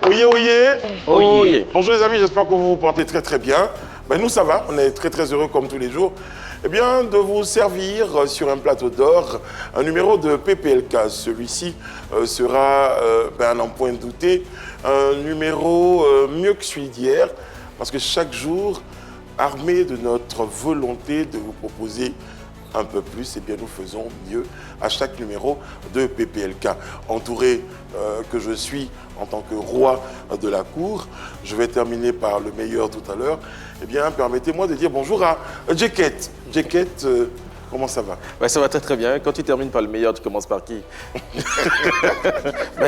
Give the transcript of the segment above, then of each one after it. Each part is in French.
Oyez, oyez. Oyez. Bonjour les amis, j'espère que vous vous portez très très bien. Ben, nous ça va, on est très très heureux comme tous les jours. Eh bien, de vous servir sur un plateau d'or un numéro de PPLK. Celui-ci sera, à n'en point douter, un numéro mieux que celui d'hier, parce que chaque jour, armé de notre volonté de vous proposer un peu plus, eh bien nous faisons mieux à chaque numéro de PPLK. Entouré que je suis en tant que roi de la cour, je vais terminer par le meilleur tout à l'heure. Eh bien, permettez-moi de dire bonjour à Djeket. Djeket, comment ça va? Ouais, ça va très très bien. Quand tu termines par le meilleur, tu commences par qui?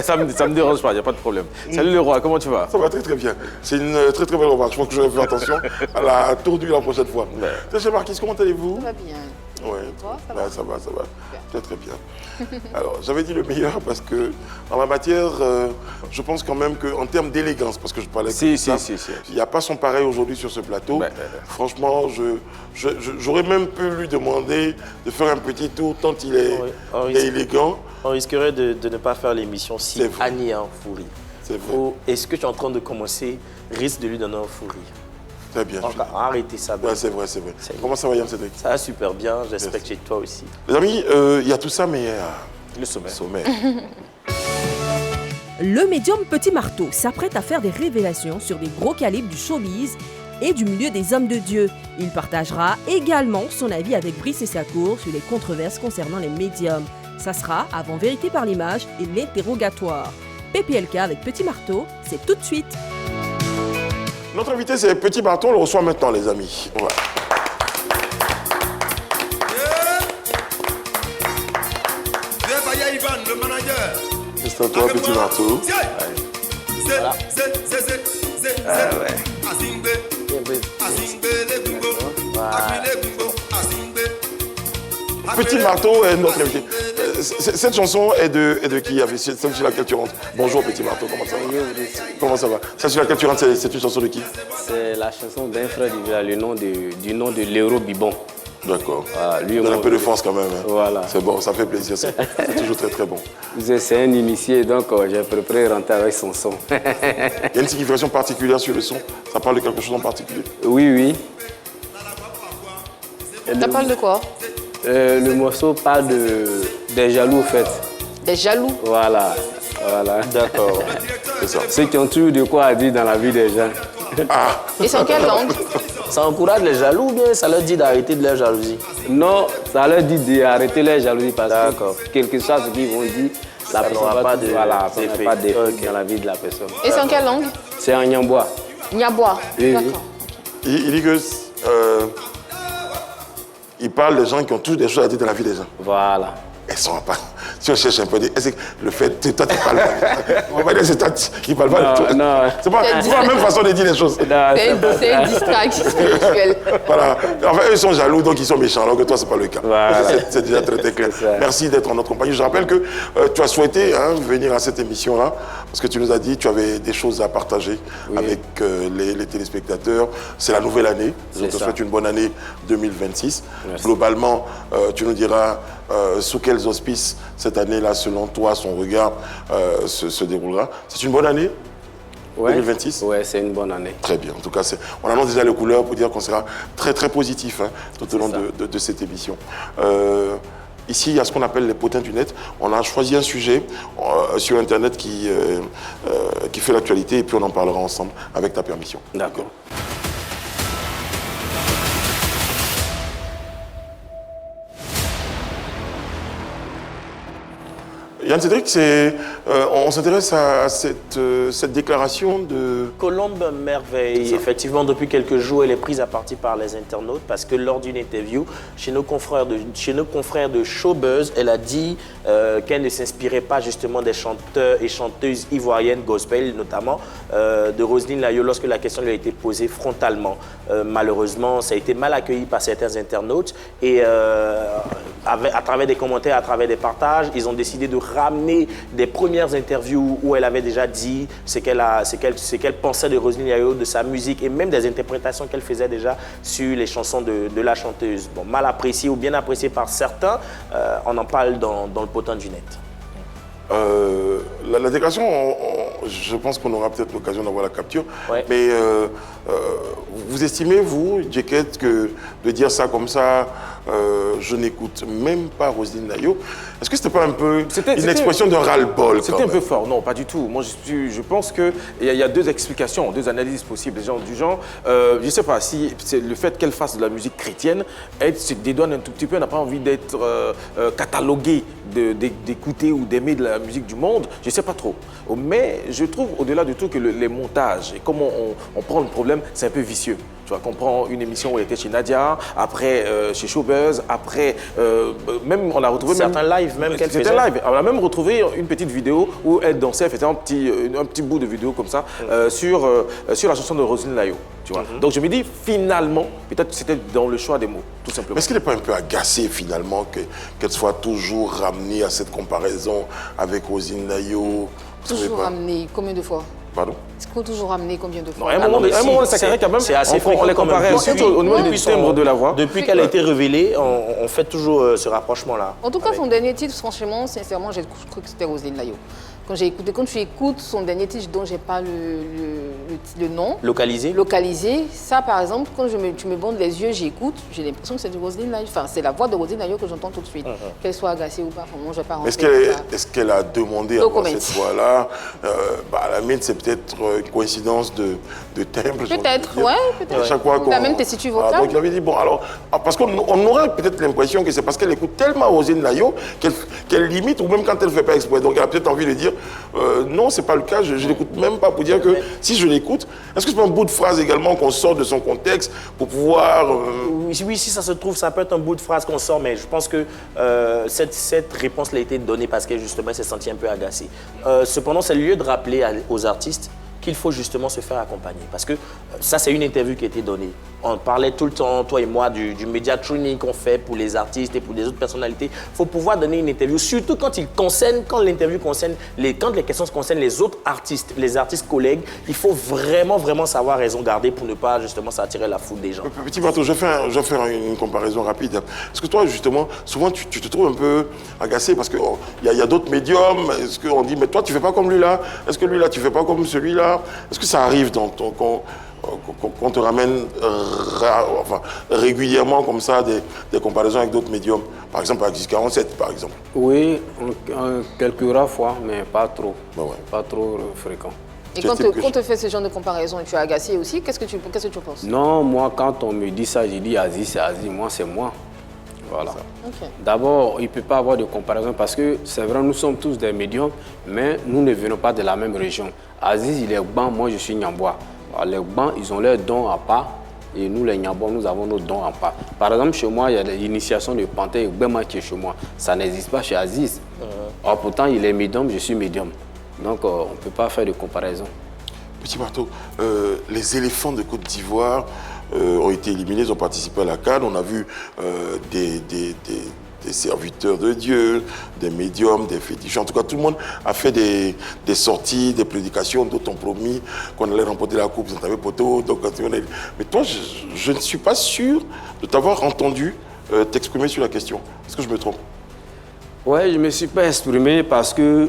Ça me dérange pas, il n'y a pas de problème. Salut le roi, comment tu vas? Ça va très très bien. C'est une très très belle remarque. Je pense que je vais faire attention à la tournure la prochaine fois. Très cher Marquis, comment allez-vous? Ça va bien. Oui, ça va? ça va. Très très bien. Alors, j'avais dit le meilleur parce que dans la matière, je pense quand même qu'en termes d'élégance, parce que je parlais Si. il n'y a pas son pareil aujourd'hui sur ce plateau. Franchement, j'aurais même pu lui demander de faire un petit tour tant il est élégant. On risquerait de ne pas faire l'émission si Annie est en fou rire. C'est vrai. Ou est-ce que tu es en train de commencer risque de lui donner un fou rire? Très bien. Arrêtez ça. Ouais, c'est vrai. Comment ça va, Yann Cédric? Ça va super bien, j'espère que chez toi aussi. Les amis, il y a tout ça, mais il y a le sommet. Le médium Petit Marteau s'apprête à faire des révélations sur des gros calibres du showbiz et du milieu des hommes de Dieu. Il partagera également son avis avec Brice et Sacour sur les controverses concernant les médiums. Ça sera avant Vérité par l'image et l'interrogatoire. PPLK avec Petit Marteau, c'est tout de suite. Notre invité, c'est Petit Marteau, on le reçoit maintenant, les amis. Ouais. Ivan, le manager. C'est à toi, Petit Marteau. Voilà. Petit Marteau est notre invité. Cette chanson est de qui? C'est celle sur laquelle tu rentres. Bonjour Petit Marteau, comment ça va? Comment ça va? Celle sur laquelle tu rentres, c'est une chanson de qui? C'est la chanson d'un frère du village, du nom de Léro Bibon. D'accord. Voilà, lui, donne un peu de force quand même. Hein. Voilà. C'est bon, ça fait plaisir, c'est toujours très très bon. C'est un initié, donc j'ai préféré rentrer avec son son. Il y a une signification particulière sur le son? Ça parle de quelque chose en particulier? Oui. Ça parle de quoi? Le morceau parle des jaloux, en fait. Des jaloux? Voilà. D'accord. C'est ça. Ceux qui ont toujours de quoi à dire dans la vie des gens. Ah. Et c'est en quelle langue? Ça encourage les jaloux ou bien ça leur dit d'arrêter de leur jalousie? Non, ça leur dit d'arrêter leur jalousie parce que quelque chose ce qu'ils vont dire, la personne n'aura pas d'effet dans la vie de la personne. Et c'est en quelle langue? C'est en Nyambois. Nyambois. Oui. D'accord. Il dit que il parle des gens qui ont tous des choses à dire dans la vie des gens. Voilà. Elles sont pas. Si on cherche un peu, est-ce que le fait que toi tu parles pas, on va dire c'est toi qui parle pas de toi. Non. C'est pas la même façon de dire les choses. C'est une distraction spirituelle. Voilà. Enfin, eux ils sont jaloux, donc ils sont méchants, alors que toi, c'est pas le cas. Voilà. C'est déjà très, très clair. Merci d'être en notre compagnie. Je rappelle que tu as souhaité venir à cette émission-là, parce que tu nous as dit que tu avais des choses à partager avec les téléspectateurs. C'est la nouvelle année. Je te souhaite une bonne année 2026. Merci. Globalement, tu nous diras sous quels auspices cette année-là, selon toi, son regard se déroulera. C'est une bonne année? 2026? Oui, c'est une bonne année. Très bien. En tout cas, on annonce déjà les couleurs pour dire qu'on sera très très positif tout au long de cette émission. Ici, il y a ce qu'on appelle les potins du net. On a choisi un sujet sur Internet qui fait l'actualité et puis on en parlera ensemble avec ta permission. D'accord. Yann Cédric, on s'intéresse à cette déclaration de... Colombe Merveille, effectivement, depuis quelques jours, elle est prise à partie par les internautes parce que lors d'une interview chez nos confrères de Showbuzz, elle a dit qu'elle ne s'inspirait pas justement des chanteurs et chanteuses ivoiriennes gospel, notamment de Roselyne Layo, lorsque la question lui a été posée frontalement. Malheureusement, ça a été mal accueilli par certains internautes et à travers des commentaires, à travers des partages, ils ont décidé de ramener des premières interviews où elle avait déjà dit ce qu'elle pensait de Roselyne Layo, de sa musique et même des interprétations qu'elle faisait déjà sur les chansons de la chanteuse. Bon, mal apprécié ou bien apprécié par certains, on en parle dans le potin du net. La déclaration, je pense qu'on aura peut-être l'occasion d'avoir la capture. Ouais. Mais vous estimez, vous, Djeket, que de dire ça comme ça, je n'écoute même pas Roselyne Nayo, est-ce que c'était pas un peu une expression de ras-le-bol? C'était un peu fort, non, pas du tout. Moi, je pense qu'il y a deux explications, deux analyses possibles. Du genre, je ne sais pas si c'est le fait qu'elle fasse de la musique chrétienne, elle se dédouane un tout petit peu, elle n'a pas envie d'être cataloguée, d'écouter ou d'aimer de la musique du monde, je ne sais pas trop. Mais je trouve, au-delà de tout, que les montages et comment on prend le problème, c'est un peu vicieux. Tu vois, qu'on prend une émission où elle était chez Nadia, après chez Showbuzz, après même on a retrouvé certains lives même qu'elle faisait. C'était live. On a même retrouvé une petite vidéo où elle dansait, elle faisait un petit bout de vidéo comme ça sur la chanson de Roselyne Nayo. Tu vois. Donc je me dis finalement, peut-être que c'était dans le choix des mots, tout simplement. Est-ce qu'elle n'est pas un peu agacée finalement qu'elle soit toujours ramenée à cette comparaison avec Roselyne Nayo? Toujours ramenée, combien de fois? Pardon? Est-ce qu'on toujours ramené combien de fois? À un moment de sa carrière, quand même, c'est assez on les comparait, surtout au niveau du timbre de la voix. Depuis qu'elle a été révélée, on fait toujours ce rapprochement-là. En tout cas, son dernier titre, franchement, sincèrement, j'ai cru que c'était Roselyne Nayo. Quand tu écoutes son dernier titre dont j'ai pas le nom. Localisé. Ça, par exemple, quand tu me bandes les yeux, j'écoute, j'ai l'impression que c'est du Roselyne Nayo. Enfin, c'est la voix de Roselyne Nayo que j'entends tout de suite. Qu'elle soit agacée ou pas, moi, je vais pas rentrer. Est-ce qu'elle a demandé à avoir cette voix-là? À la mienne, c'est peut-être une coïncidence de timbre. Peut-être, ouais, peut-être. Chaque fois la même tessiture vocale. Donc, il avait dit, bon, alors, parce qu'on aurait peut-être l'impression que c'est parce qu'elle écoute tellement Roselyne Nayo qu'elle limite, ou même quand elle ne fait pas exprès. Donc, elle a peut-être envie de dire, non, c'est pas le cas, je l'écoute même pas pour dire que si je l'écoute, est-ce que c'est pas un bout de phrase également qu'on sort de son contexte pour pouvoir... Oui, si ça se trouve, ça peut être un bout de phrase qu'on sort, mais je pense que cette réponse l'a été donnée parce qu'elle justement s'est sentie un peu agacée. Cependant, c'est le lieu de rappeler aux artistes qu'il faut justement se faire accompagner. Parce que ça, c'est une interview qui a été donnée. On parlait tout le temps, toi et moi, du média training qu'on fait pour les artistes et pour les autres personnalités. Il faut pouvoir donner une interview, surtout quand l'interview concerne, quand les questions concernent les autres artistes, les artistes collègues. Il faut vraiment, vraiment savoir raison garder pour ne pas justement s'attirer la foudre des gens. Petit bateau, je vais faire une comparaison rapide. Est-ce que toi, justement, souvent, tu te trouves un peu agacé parce qu'il y a d'autres médiums? Est-ce qu'on dit, mais toi, tu ne fais pas comme lui là? Est-ce que lui là, tu ne fais pas comme celui-là? Est-ce que ça arrive qu'on te ramène régulièrement comme ça des comparaisons avec d'autres médiums? Par exemple, avec 47, par exemple. Oui, quelques rares fois, mais pas trop. Ouais. Pas trop fréquent. Et quand on te fait ce genre de comparaison, tu es agacé aussi? Qu'est-ce que tu penses? Non, moi, quand on me dit ça, je dis Aziz, c'est Aziz. Moi, c'est moi. Voilà. Okay. D'abord, il ne peut pas avoir de comparaison parce que c'est vrai, nous sommes tous des médiums, mais nous ne venons pas de la même région. Aziz, il est Ban, moi je suis Nyambois. Les Ban, ils ont leurs dons à part et nous, les Nyambois, nous avons nos dons à part. Par exemple, chez moi, il y a l'initiation de Panthère et Bema qui est chez moi. Ça n'existe pas chez Aziz. Or, pourtant, il est médium, je suis médium. Donc, on ne peut pas faire de comparaison. Petit marteau, les éléphants de Côte d'Ivoire ont été éliminés, ils ont participé à la CAN. On a vu des serviteurs de Dieu, des médiums, des fétiches. En tout cas, tout le monde a fait des sorties, des prédications, d'autres ont promis qu'on allait remporter la coupe, ils ont tapé poteau. Mais toi, je ne suis pas sûr de t'avoir entendu t'exprimer sur la question. Est-ce que je me trompe? Oui, je ne me suis pas exprimé parce que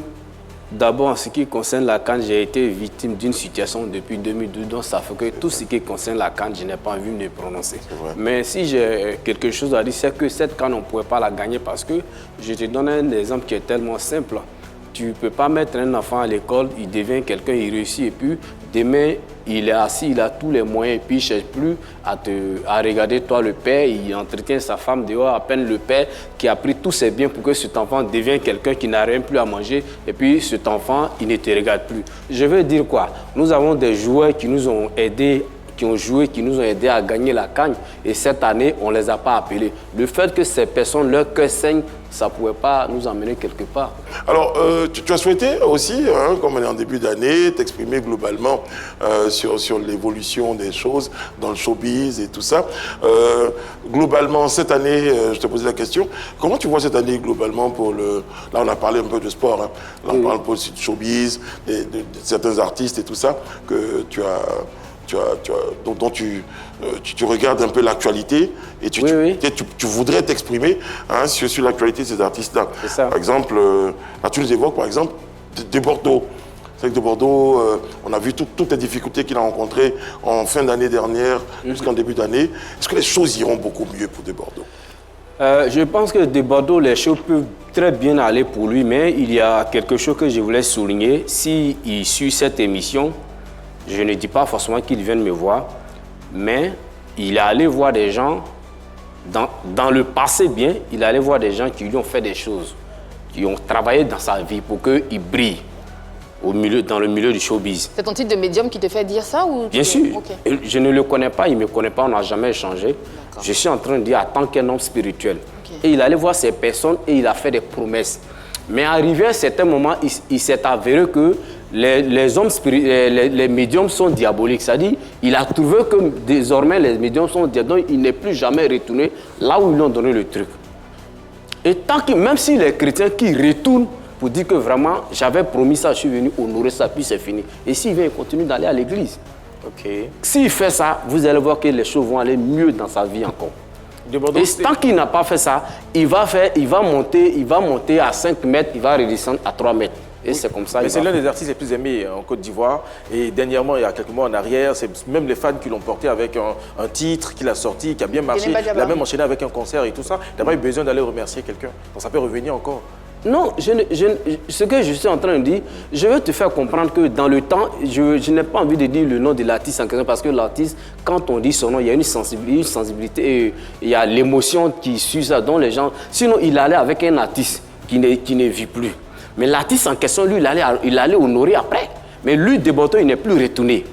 d'abord, en ce qui concerne la CAN, j'ai été victime d'une situation depuis 2012, donc ça fait que tout ce qui concerne la CAN, je n'ai pas envie de me prononcer. Mais si j'ai quelque chose à dire, c'est que cette CAN, on ne pourrait pas la gagner parce que je te donne un exemple qui est tellement simple. Tu ne peux pas mettre un enfant à l'école, il devient quelqu'un, il réussit et puis demain, il est assis, il a tous les moyens et puis il ne cherche plus à regarder toi le père, il entretient sa femme dehors, à peine le père qui a pris tous ses biens pour que cet enfant devienne quelqu'un qui n'a rien plus à manger et puis cet enfant, il ne te regarde plus. Je veux dire quoi? Nous avons des joueurs qui nous ont aidés, qui ont joué, qui nous ont aidés à gagner la CAN et cette année, on ne les a pas appelés. Le fait que ces personnes, leur cœur saigne, ça ne pouvait pas nous emmener quelque part. Alors, tu as souhaité aussi, comme on est en début d'année, t'exprimer globalement sur l'évolution des choses dans le showbiz et tout ça. Globalement, cette année, je te posais la question, comment tu vois cette année globalement pour le... Là, on a parlé un peu de sport, là, on parle un peu aussi de showbiz, de certains artistes et tout ça, que dont tu regardes un peu l'actualité et tu voudrais t'exprimer sur l'actualité de ces artistes-là. Par exemple, là tu nous évoques par exemple de Bordeaux. C'est que de Bordeaux, on a vu toutes les difficultés qu'il a rencontrées en fin d'année dernière jusqu'en début d'année. Est-ce que les choses iront beaucoup mieux pour de Bordeaux? Je pense que de Bordeaux, les choses peuvent très bien aller pour lui, mais il y a quelque chose que je voulais souligner. S'il suit cette émission, je ne dis pas forcément qu'il vienne me voir, mais il est allé voir des gens, dans le passé bien, il est allé voir des gens qui lui ont fait des choses, qui ont travaillé dans sa vie pour qu'il brille dans le milieu du showbiz. C'est ton titre de médium qui te fait dire ça ou Bien sûr. Okay. Je ne le connais pas, il ne me connaît pas, on n'a jamais échangé. Je suis en train de dire en tant qu'un homme spirituel. Okay. Et il allait voir ces personnes et il a fait des promesses. Mais arrivé à un certain moment, il s'est avéré que les hommes les médiums sont diaboliques. C'est-à-dire il a trouvé que désormais les médiums sont diaboliques. Il n'est plus jamais retourné là où ils lui ont donné le truc. Et tant que, même si les chrétiens qui retournent pour dire que vraiment, j'avais promis ça, je suis venu honorer ça, puis c'est fini. Et s'il vient, il continue d'aller à l'église. Okay. S'il fait ça, vous allez voir que les choses vont aller mieux dans sa vie encore. Et tant qu'il n'a pas fait ça, il va monter à 5 mètres, il va redescendre à 3 mètres. Et c'est comme ça. Mais c'est l'un des artistes les plus aimés en Côte d'Ivoire. Et dernièrement, il y a quelques mois en arrière, c'est même les fans qui l'ont porté avec un titre qu'il a sorti, qui a bien marché. Il a même enchaîné avec un concert et tout ça. Il n'a pas eu besoin d'aller remercier quelqu'un. Donc ça peut revenir encore. Non, ce que je suis en train de dire, je veux te faire comprendre que dans le temps, je n'ai pas envie de dire le nom de l'artiste en question parce que l'artiste, quand on dit son nom, il y a une sensibilité et il y a l'émotion qui suit ça dans les gens. Sinon, il allait avec un artiste qui ne vit plus. Mais l'artiste en question, lui, il allait honorer après. Mais lui, de Bordeaux, il n'est plus retourné.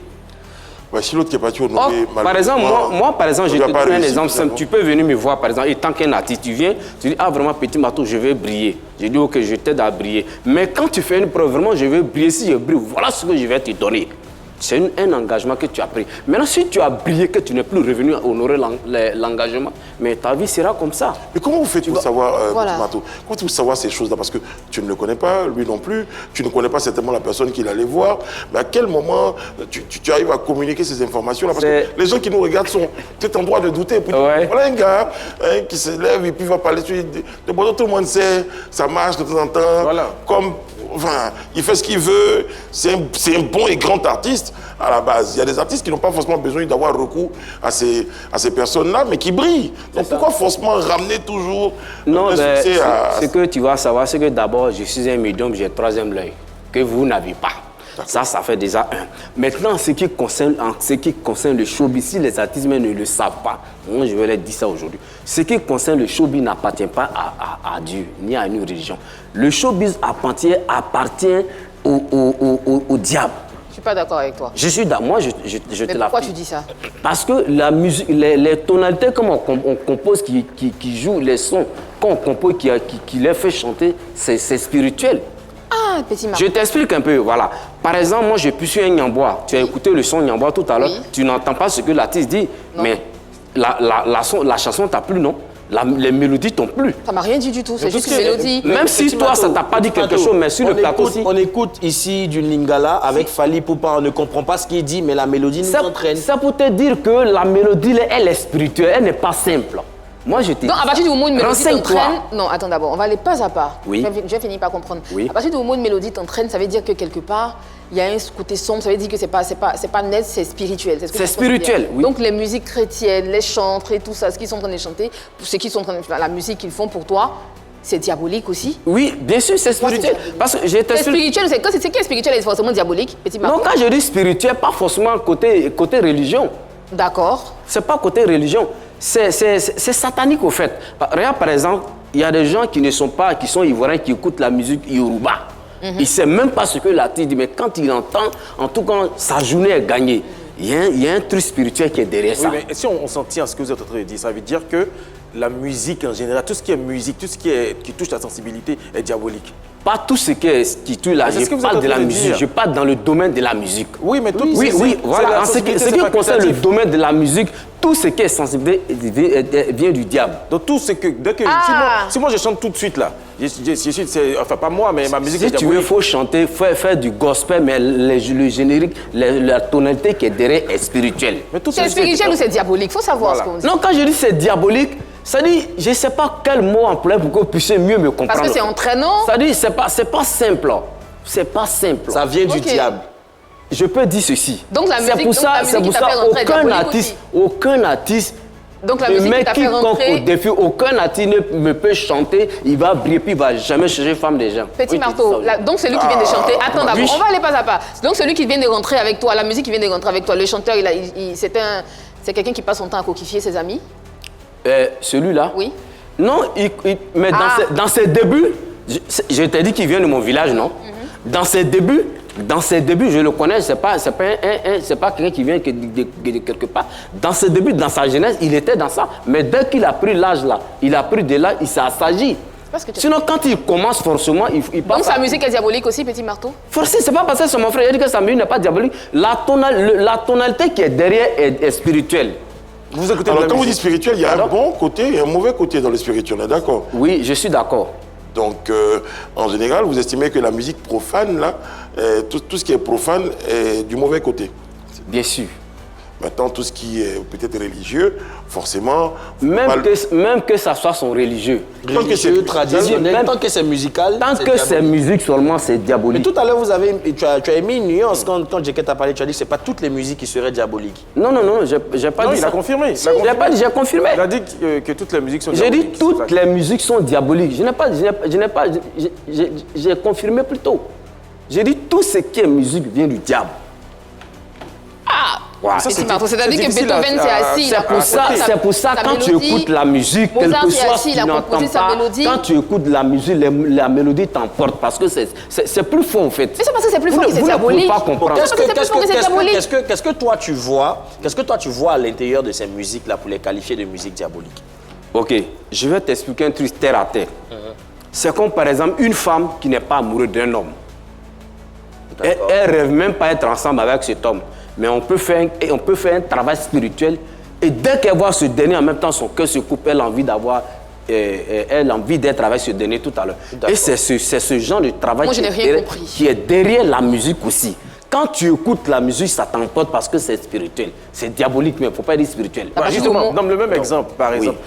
Ouais, si l'autre qui n'est pas honoré, par exemple, moi, par exemple, je te donne un exemple simple. Tu peux venir me voir, par exemple, et tant qu'un artiste, tu viens, tu dis, ah, vraiment, Petit Marteau, je vais briller. Je dis, ok, je t'aide à briller. Mais quand tu fais une preuve, vraiment, je vais briller, si je brille, voilà ce que je vais te donner. C'est un engagement que tu as pris. Maintenant, si tu as brillé, que tu n'es plus revenu à honorer l'engagement, mais ta vie sera comme ça. Mais comment vous faites pour savoir, Petit Marteau, comment vous savoir ces choses-là? Parce que tu ne le connais pas, lui non plus, tu ne connais pas certainement la personne qu'il allait voir. Mais à quel moment tu arrives à communiquer ces informations-là? Parce que les gens qui nous regardent sont peut-être en droit de douter. Puis, voilà un gars qui se lève et puis va parler de Bordeaux, tout le monde sait, ça marche de temps en temps. Voilà. Enfin, il fait ce qu'il veut, c'est un bon et grand artiste à la base. Il y a des artistes qui n'ont pas forcément besoin d'avoir recours à ces personnes-là, mais qui brillent. Donc pourquoi forcément ramener toujours le succès à... Ce que tu vas savoir, c'est que d'abord, je suis un médium, j'ai 3e l'œil, que vous n'avez pas. Ça fait déjà 1. Maintenant, ce qui concerne le showbiz, si les artistes ne le savent pas, moi je vais leur dire ça aujourd'hui. Ce qui concerne le showbiz n'appartient pas à Dieu, ni à une religion. Le showbiz appartient au diable. Je ne suis pas d'accord avec toi. Je suis d'accord. Moi, je te Mais pourquoi tu dis ça? Parce que la musique, les tonalités comme on compose, qui jouent les sons, quand on compose, qui les fait chanter, c'est spirituel. Ah, Petit Marteau. Je t'explique un peu, voilà. Par exemple, moi, je suis un Nyambois. Tu as écouté le son Nyambois tout à l'heure. Oui. Tu n'entends pas ce que l'artiste dit, non. Mais la chanson t'a plu, non? Les mélodies t'ont plu. Ça m'a rien dit du tout, c'est juste une mélodie. Même si toi, ça t'a pas dit quelque chose, mais sur le plateau aussi. On écoute ici du Lingala avec Fally Ipupa, on ne comprend pas ce qu'il dit, mais la mélodie nous entraîne. Ça peut te dire que la mélodie, elle est spirituelle, elle n'est pas simple. Moi, je t'ai dit. Non, à partir du moment où une mélodie t'entraîne. Non, attends d'abord, on va aller pas à pas. Oui. Je vais finir par comprendre. Oui. À partir du moment où une mélodie t'entraîne, ça veut dire que quelque part, il y a un côté sombre, ça veut dire que c'est pas net, c'est spirituel. C'est spirituel, oui. Donc les musiques chrétiennes, les chantres et tout ça, ce qu'ils sont en train de chanter, ce qu'ils sont en train de faire, la musique qu'ils font pour toi, c'est diabolique aussi? Oui, bien sûr, c'est spirituel. Parce que c'est spirituel, c'est qui est spirituel et forcément diabolique, Petit Marteau? Non, quand je dis spirituel, pas forcément côté religion. D'accord. C'est pas côté religion. C'est satanique au fait. Regarde par exemple, il y a des gens qui sont ivoiriens, qui écoutent la musique Yoruba. Il ne sait même pas ce que l'artiste dit, mais quand il entend, en tout cas, sa journée est gagnée. Il y a un truc spirituel qui est derrière ça. Oui, mais si on s'en tient à ce que vous êtes en train de dire, ça veut dire que la musique en général, tout ce qui est musique, tout ce qui touche la sensibilité est diabolique. Pas tout ce qui touche la musique. Je parle de la musique. Je parle dans le domaine de la musique. Oui, mais tout voilà. En ce qui concerne le domaine de la musique, tout ce qui est sensibilité vient du diable. Donc tout ce que... Si moi je chante tout de suite là, enfin pas moi, mais ma musique est diabolique. Si tu veux, il faut chanter, faire du gospel, mais le générique, la tonalité qui est derrière est spirituelle. C'est spirituel ou c'est diabolique? Il faut savoir ce qu'on dit. Non, quand je dis c'est diabolique, ça dit, je ne sais pas quel mot employer pour que vous puissiez mieux me comprendre. Parce que c'est entraînant. Ça dit, c'est pas simple. c'est pas simple. Ça vient du Ok. diable. Je peux dire ceci. Donc la C'est musique- pour donc la ça, musique c'est qui pour t'a ça fait rentrer aucun artiste, Donc la le musique qui mec t'a fait quiconque rentrer... au défi, aucun artiste ne me peut chanter, il va briller, puis il va jamais chercher femme des gens. Petit Oui, marteau, c'est ça, donc celui qui vient de chanter, attends d'abord, oui. on va aller pas à pas. Donc celui qui vient de rentrer avec toi, la musique qui vient de rentrer avec toi, le chanteur, c'est quelqu'un qui passe son temps à coquifier ses amis? Celui-là. Oui. Non, mais Ah. dans ses débuts, je t'ai dit qu'il vient de mon village, non? Dans ses débuts, je le connais, c'est pas quelqu'un qui vient de quelque part. Dans ses débuts, dans sa jeunesse, il était dans ça. Mais dès qu'il a pris l'âge là, il a pris de l'âge, il s'est assagi. Parce que tu- Sinon, quand il commence forcément, il passe. Donc sa musique est diabolique aussi, Petit marteau? Forcément, c'est pas parce que c'est mon frère, il dit que sa musique n'est pas diabolique. La tonalité qui est derrière est spirituelle. Vous écoutez de Alors, la quand vous dites musique. spirituel, il y a Alors un bon côté et un mauvais côté dans le spirituel, d'accord? Oui, je suis d'accord. Donc, en général, vous estimez que la musique profane, là, tout ce qui est profane est du mauvais côté. Bien sûr. Maintenant, tout ce qui est peut-être religieux, forcément... Même que ça soit son religieux. Tant que c'est Religieux, traditionnel, Même- tant que c'est musical. Tant c'est que c'est diabolique. musique seulement, c'est Mais diabolique. tout à l'heure, tu as émis une nuance quand Djeket t'a parlé. Tu as dit que ce n'est pas toutes les musiques qui seraient diaboliques. Non, j'ai pas Non, dit il ça. a confirmé. Si, j'ai pas dit, j'ai confirmé. Il a dit que toutes les musiques sont J'ai dit diaboliques. toutes les musiques sont diaboliques. J'ai confirmé plutôt. J'ai dit tout ce qui est musique vient du diable. Ah! Voilà. Petit marteau, c'est-à-dire que difficile Beethoven à- s'est assis. il a C'est pour ça, composé c'est pour ça sa quand tu mélodie. écoutes la musique, quel Mozart que s'est soit assis, ce il que a tu composé n'entends sa pas, mélodie. quand tu écoutes la musique, la mélodie t'emporte parce que c'est plus fort en fait. Mais c'est parce que c'est plus Vous fort ne- que c'est vous ne pouvez diabolique. pas comprendre. Qu'est-ce que c'est plus fort que c'est diabolique? Qu'est-ce que toi tu vois à l'intérieur de ces musiques-là pour les qualifier de musique diabolique? Ok, je vais t'expliquer un truc terre à terre. C'est comme par exemple une femme qui n'est pas amoureuse d'un homme. Elle rêve même pas être ensemble avec cet homme. Mais on peut faire un travail spirituel. Et dès qu'elle voit ce dernier, en même temps, son cœur se coupe, elle a envie d'avoir... elle a envie d'être avec ce dernier tout à l'heure. Et c'est ce genre de travail Moi, je n'ai rien compris. qui est derrière la musique aussi. Quand tu écoutes la musique, ça t'emporte parce que c'est spirituel. C'est diabolique, mais il ne faut pas dire spirituel. Ah, bah, Justement, mot. dans le même exemple, par exemple,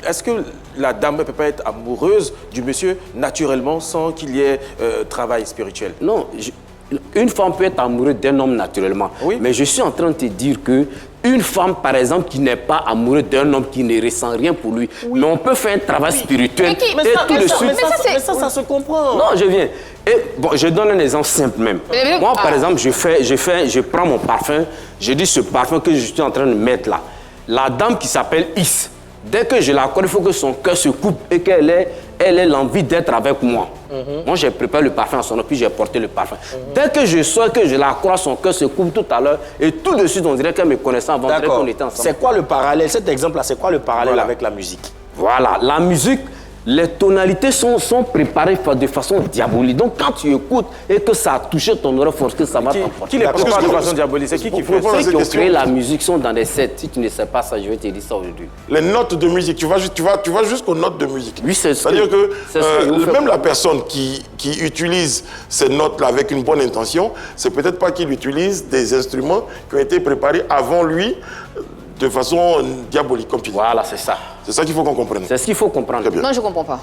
est-ce que la dame ne peut pas être amoureuse du monsieur naturellement sans qu'il y ait travail spirituel? Non, une femme peut être amoureuse d'un homme naturellement. Oui. Mais je suis en train de te dire que une femme, par exemple, qui n'est pas amoureuse d'un homme qui ne ressent rien pour lui, mais on peut faire un travail spirituel. Mais et tout de suite. ça se comprend. Non, je viens. Et bon, je donne un exemple simple même. Mais- Moi, par ah. exemple, je prends mon parfum, je dis ce parfum que je suis en train de mettre là. La dame qui s'appelle Is, dès que je la connais, il faut que son cœur se coupe et qu'elle ait l'envie d'être avec moi. Moi, j'ai préparé le parfum à son nom, puis j'ai porté le parfum. Dès que je sens que je la crois, son cœur se coupe tout à l'heure, et tout de suite, on dirait qu'elle me connaissait avant, on dirait D'accord. qu'on était ensemble. C'est quoi le parallèle? Cet exemple-là, c'est quoi le parallèle Voilà. avec la musique? Voilà, la musique, les tonalités sont préparées de façon diabolique. Donc, quand tu écoutes et que ça a touché ton oreille, force que ça va t'emporter. Qui les Parce prépare que- de façon diabolique? C'est qui Pour fait répondre à ça? Ceux cette qui ont question, créé la musique sont dans des sets. Si tu ne sais pas ça, je vais te dire ça aujourd'hui. les notes de musique, tu vas jusqu'aux notes de musique. Oui, c'est ce C'est-à-dire que c'est ce que je vous fais même la comprendre. personne qui utilise ces notes-là avec une bonne intention, c'est peut-être pas qu'il utilise des instruments qui ont été préparés avant lui de façon diabolique, comme tu dis. Voilà, c'est ça. C'est ça qu'il faut qu'on comprenne. C'est ce qu'il faut comprendre. Très bien. Non, je comprends pas.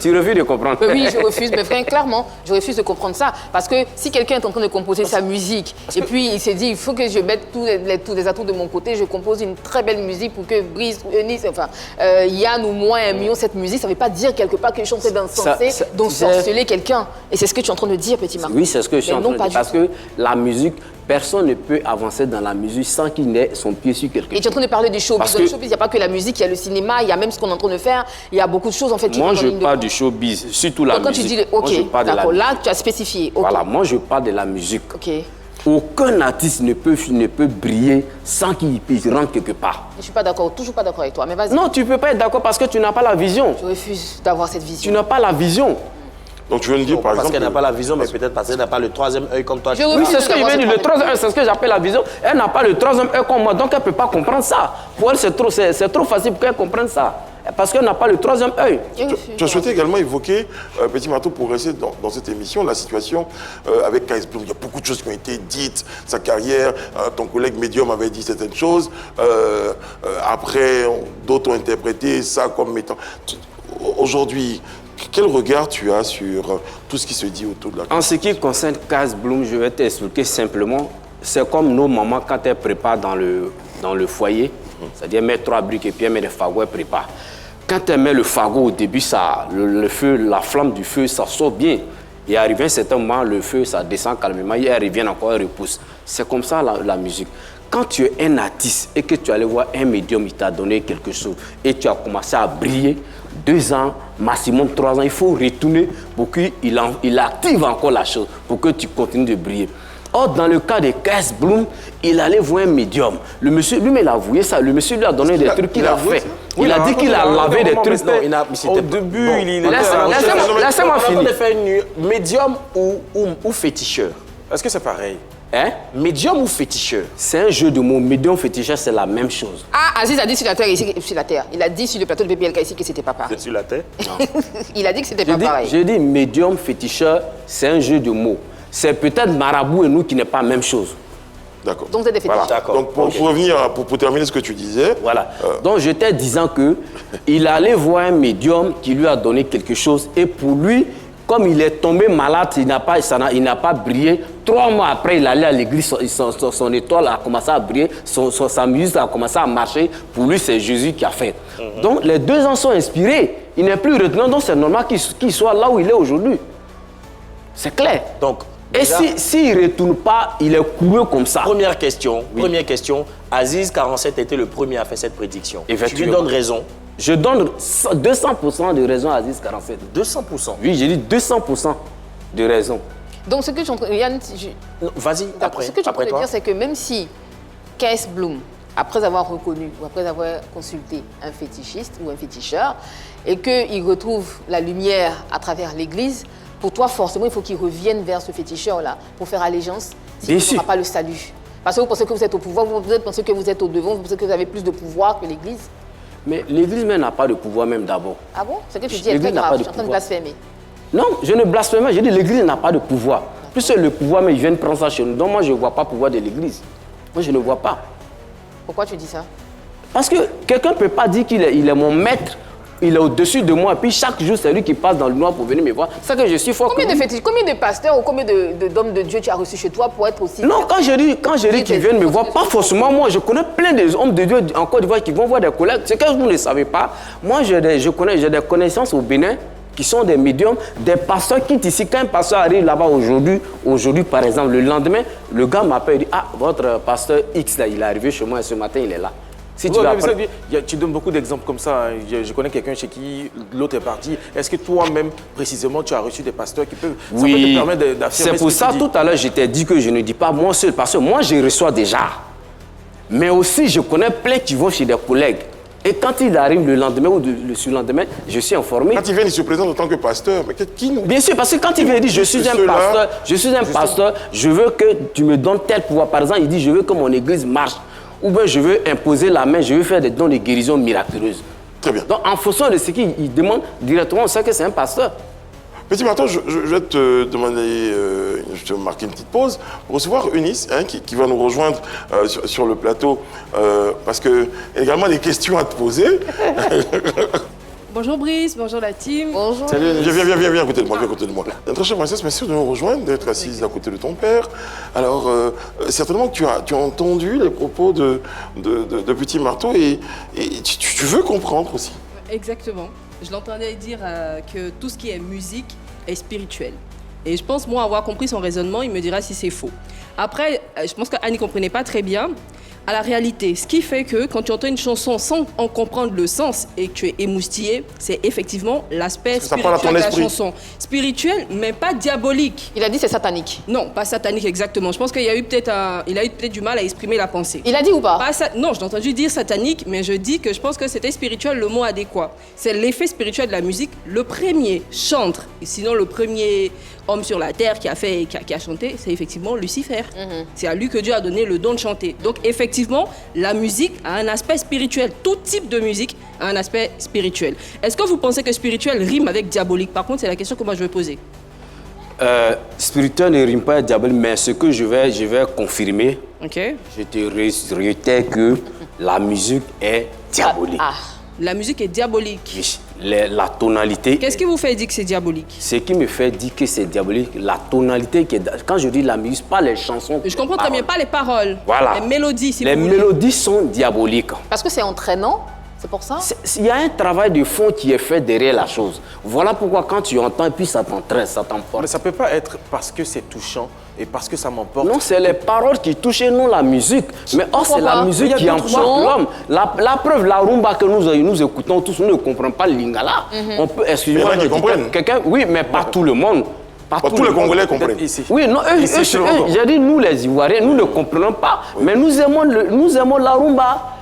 Tu refuses de comprendre. Oui, je refuse, mais vraiment, clairement, je refuse de comprendre ça. Parce que si quelqu'un est en train de composer sa musique, et puis il s'est dit, il faut que je mette tous les atouts de mon côté, je compose une très belle musique pour que Brice, Eunice, enfin, Yann ou moi aimions cette musique, ça ne veut pas dire quelque part que je suis en train d'incenser, Ça- d'ensorceler quelqu'un. Et c'est ce que tu es en train de dire, Petit Marc. Oui, c'est ce que je suis Mais en non, train de pas dire. du Parce tout. que la musique, personne ne peut avancer dans la musique sans qu'il ait son pied sur quelque Et tu es chose. en train de parler du showbiz. Parce Dans le que- showbiz, il n'y a pas que la musique, il y a le cinéma, il y a même ce qu'on est en train de faire, il y a beaucoup de choses en fait. qui Moi, rentrent en je ligne de parle compte. du showbiz, surtout la Donc, quand musique. tu dis, Moi, je ok, parle de la d'accord, musique. là tu as spécifié. ok. Voilà, moi, je parle de la musique. Ok. Je Aucun artiste ne peut briller sans qu'il rentre quelque part. ne suis pas d'accord, toujours pas d'accord avec toi, mais vas-y. Non, tu ne peux pas être d'accord parce que tu n'as pas la vision. Je refuse d'avoir cette Tu vision. n'as pas la vision. Donc tu veux me dire, par Parce exemple... qu'elle n'a pas la vision, mais peut-être parce qu'elle n'a pas le troisième œil comme toi. Je tu refuse Oui, c'est ce que je d'avoir viens de cette dire. Le troisième œil, c'est ce que j'appelle la vision. Elle n'a pas le troisième œil comme moi, donc elle ne peut pas comprendre ça. Pour elle, c'est trop facile pour qu'elle comprenne ça. Parce qu'elle n'a pas le troisième œil. Je refuse Tu as souhaité également évoquer, Petit Marteau, pour rester dans cette émission, la situation avec Kaïs Bloom. Il y a beaucoup de choses qui ont été dites, sa carrière, ton collègue médium avait dit certaines choses. Après, d'autres ont interprété ça comme étant... Aujourd'hui, quel regard tu as sur tout ce qui se dit autour de la En ce qui concerne Casse Bloom, je vais t'expliquer simplement. C'est comme nos mamans quand elles préparent dans le foyer, c'est-à-dire mettre 3 briques et puis elles mettent des fagots, elles préparent. Quand elles mettent le fagot au début, le feu, la flamme du feu, ça sort bien. Et arrivé à un certain moment, le feu, ça descend calmement, et elle revient encore, elle repousse. C'est comme ça la musique. Quand tu es un artiste et que tu allais voir un médium, il t'a donné quelque chose et tu as commencé à briller, 2 ans, maximum 3 ans, il faut retourner pour qu'il active encore la chose, pour que tu continues de briller. Or, dans le cas de Casse Bloom, il allait voir un médium. Le monsieur, lui-même, il a avoué ça. Le monsieur lui a donné des trucs qu'il a fait. Il a dit qu'il a lavé des trucs. Au début, il Laissez-moi finir. On a fait une médium ou féticheur. Est-ce que c'est pareil? Hein? Médium ou féticheur? C'est un jeu de mots. Médium, féticheur, c'est la même chose. Ah, Aziz a dit sur la terre ici, sur la terre. Il a dit sur le plateau de PPLK ici que c'était pas pareil. Sur la terre? Il a dit que c'était pas pareil. J'ai dit médium, féticheur, c'est un jeu de mots. C'est peut-être marabout et nous qui n'est pas la même chose. D'accord. Donc, vous êtes des fétiches. Voilà. Donc, pour revenir, pour terminer ce que tu disais... Voilà. Donc, j'étais disant que il allait voir un médium qui lui a donné quelque chose et pour lui, comme il est tombé malade, il n'a pas brillé. 3 mois après, il allait à l'église, son étoile a commencé à briller, sa musique a commencé à marcher. Pour lui, c'est Jésus qui a fait. Donc, les 2 ans sont inspirés. Il n'est plus retenant, donc c'est normal qu'il soit là où il est aujourd'hui. C'est clair. Donc, et s'il ne retourne pas, il est couru comme ça. Première question. Aziz 47 était le premier à faire cette prédiction. Tu lui donnes raison. Je donne 200% de raison à Aziz 47. 200%? Oui, j'ai dit 200% de raison. Donc, ce que je... Yann, vas-y, après. Ce que je peux dire, c'est que même si Casse Bloom, après avoir reconnu ou après avoir consulté un fétichiste ou un féticheur, et qu'il retrouve la lumière à travers l'église, pour toi, forcément, il faut qu'il revienne vers ce féticheur-là pour faire allégeance, sinon il n'aura pas le salut. Parce que vous pensez que vous êtes au pouvoir, vous pensez que vous êtes au devant, vous pensez que vous avez plus de pouvoir que l'Église. Mais l'Église même n'a pas de pouvoir même d'abord. Ah bon? Ce que tu dis est très grave, tu es en train de blasphémer. Non, je ne blasphème pas, je dis l'Église n'a pas de pouvoir. Plus le pouvoir, mais ils viennent prendre ça chez nous. Donc moi, je ne vois pas le pouvoir de l'Église. Moi, je ne vois pas. Pourquoi tu dis ça? Parce que quelqu'un ne peut pas dire qu'il est mon maître. Il est au-dessus de moi, puis chaque jour, c'est lui qui passe dans le noir pour venir me voir. C'est que je suis fort. Combien de pasteurs ou combien d'hommes de Dieu tu as reçu chez toi pour être aussi... Non, quand je dis qu'ils viennent me voir, pas forcément moi. Je connais plein d'hommes de Dieu en Côte d'Ivoire qui vont voir des collègues. C'est que vous ne le savez pas. Moi, j'ai des connaissances au Bénin qui sont des médiums, des pasteurs qui ici. Quand un pasteur arrive là-bas aujourd'hui, par exemple, le lendemain, le gars m'appelle et dit « Ah, votre pasteur X, là, il est arrivé chez moi et ce matin, il est là. » Si tu donnes beaucoup d'exemples comme ça. Je connais quelqu'un chez qui l'autre est parti. Est-ce que toi-même, précisément, tu as reçu des pasteurs qui peuvent... Oui, ça peut te permettre d'affirmer. C'est pour ça, tout à l'heure, je t'ai dit que je ne dis pas moi seul, parce que moi, je reçois déjà. Mais aussi, je connais plein qui vont chez des collègues. Et quand il arrive le lendemain ou le surlendemain, je suis informé. Quand il vient, il se présente en tant que pasteur. Mais Bien sûr, parce que quand il vient, il dit je suis un pasteur, je veux que tu me donnes tel pouvoir. Par exemple, il dit je veux que mon église marche. Ou bien je veux imposer la main, je veux faire des dons de guérison miraculeuses. Très bien. Donc en fonction de ce qu'il demande, directement on sait que c'est un pasteur. Petit Marteau, je vais te demander, je te marquer une petite pause pour recevoir Eunice qui va nous rejoindre sur le plateau parce qu'il y a également des questions à te poser. Bonjour Brice, bonjour la team. Bonjour. Salut Eunice. Viens à côté de moi, Très chère princesse, merci de nous rejoindre, d'être assise à côté de ton père. Alors, certainement que tu as entendu les propos de Petit Marteau et tu veux comprendre aussi. Exactement. Je l'entendais dire que tout ce qui est musique est spirituel. Et je pense, moi, avoir compris son raisonnement, il me dira si c'est faux. Après, je pense qu'Annie ne comprenait pas très bien à la réalité. Ce qui fait que quand tu entends une chanson sans en comprendre le sens et que tu es émoustillé, c'est effectivement l'aspect spirituel de la chanson. Spirituel, mais pas diabolique. Il a dit c'est satanique. Non, pas satanique exactement. Je pense qu'il a eu peut-être du mal à exprimer la pensée. Il a dit ou pas? Non, j'ai entendu dire satanique, mais je dis que je pense que c'était spirituel le mot adéquat. C'est l'effet spirituel de la musique. Le premier chantre, et sinon le premier homme sur la terre qui a chanté, c'est effectivement Lucifer. C'est à lui que Dieu a donné le don de chanter. Donc effectivement, la musique a un aspect spirituel. Tout type de musique a un aspect spirituel. Est-ce que vous pensez que spirituel rime avec diabolique? Par contre, c'est la question que moi je vais poser. Spirituel ne rime pas avec diabolique, mais ce que je vais confirmer, Ok. je te réitère que la musique est diabolique. La musique est diabolique. Oui, la tonalité. Qu'est-ce qui vous fait dire que c'est diabolique? Ce qui me fait dire que c'est diabolique, la tonalité qui est... Quand je dis la musique, pas les chansons. Je comprends très bien, pas les paroles. Voilà. Les mélodies, si Les vous voulez. mélodies sont diaboliques. Parce que c'est entraînant, c'est pour ça? Il y a un travail de fond qui est fait derrière la chose. Voilà pourquoi quand tu entends, et puis ça t'entraîne, ça t'emporte. Mais ça peut pas être parce que c'est touchant et parce que ça m'emporte. Non, c'est les paroles qui touchent et non la musique. Mais c'est la musique Il y a qui d'autres emporte gens. l'homme. La preuve, la rumba que nous écoutons tous, nous ne comprenons pas le lingala. On peut, excusez-moi, Il y en a qui comprennent. quelqu'un, oui, mais pas tout le monde. Pas tous les Congolais comprennent. Ici. Oui, non, j'ai dit nous les Ivoiriens, nous ne comprenons pas, mais nous aimons la rumba.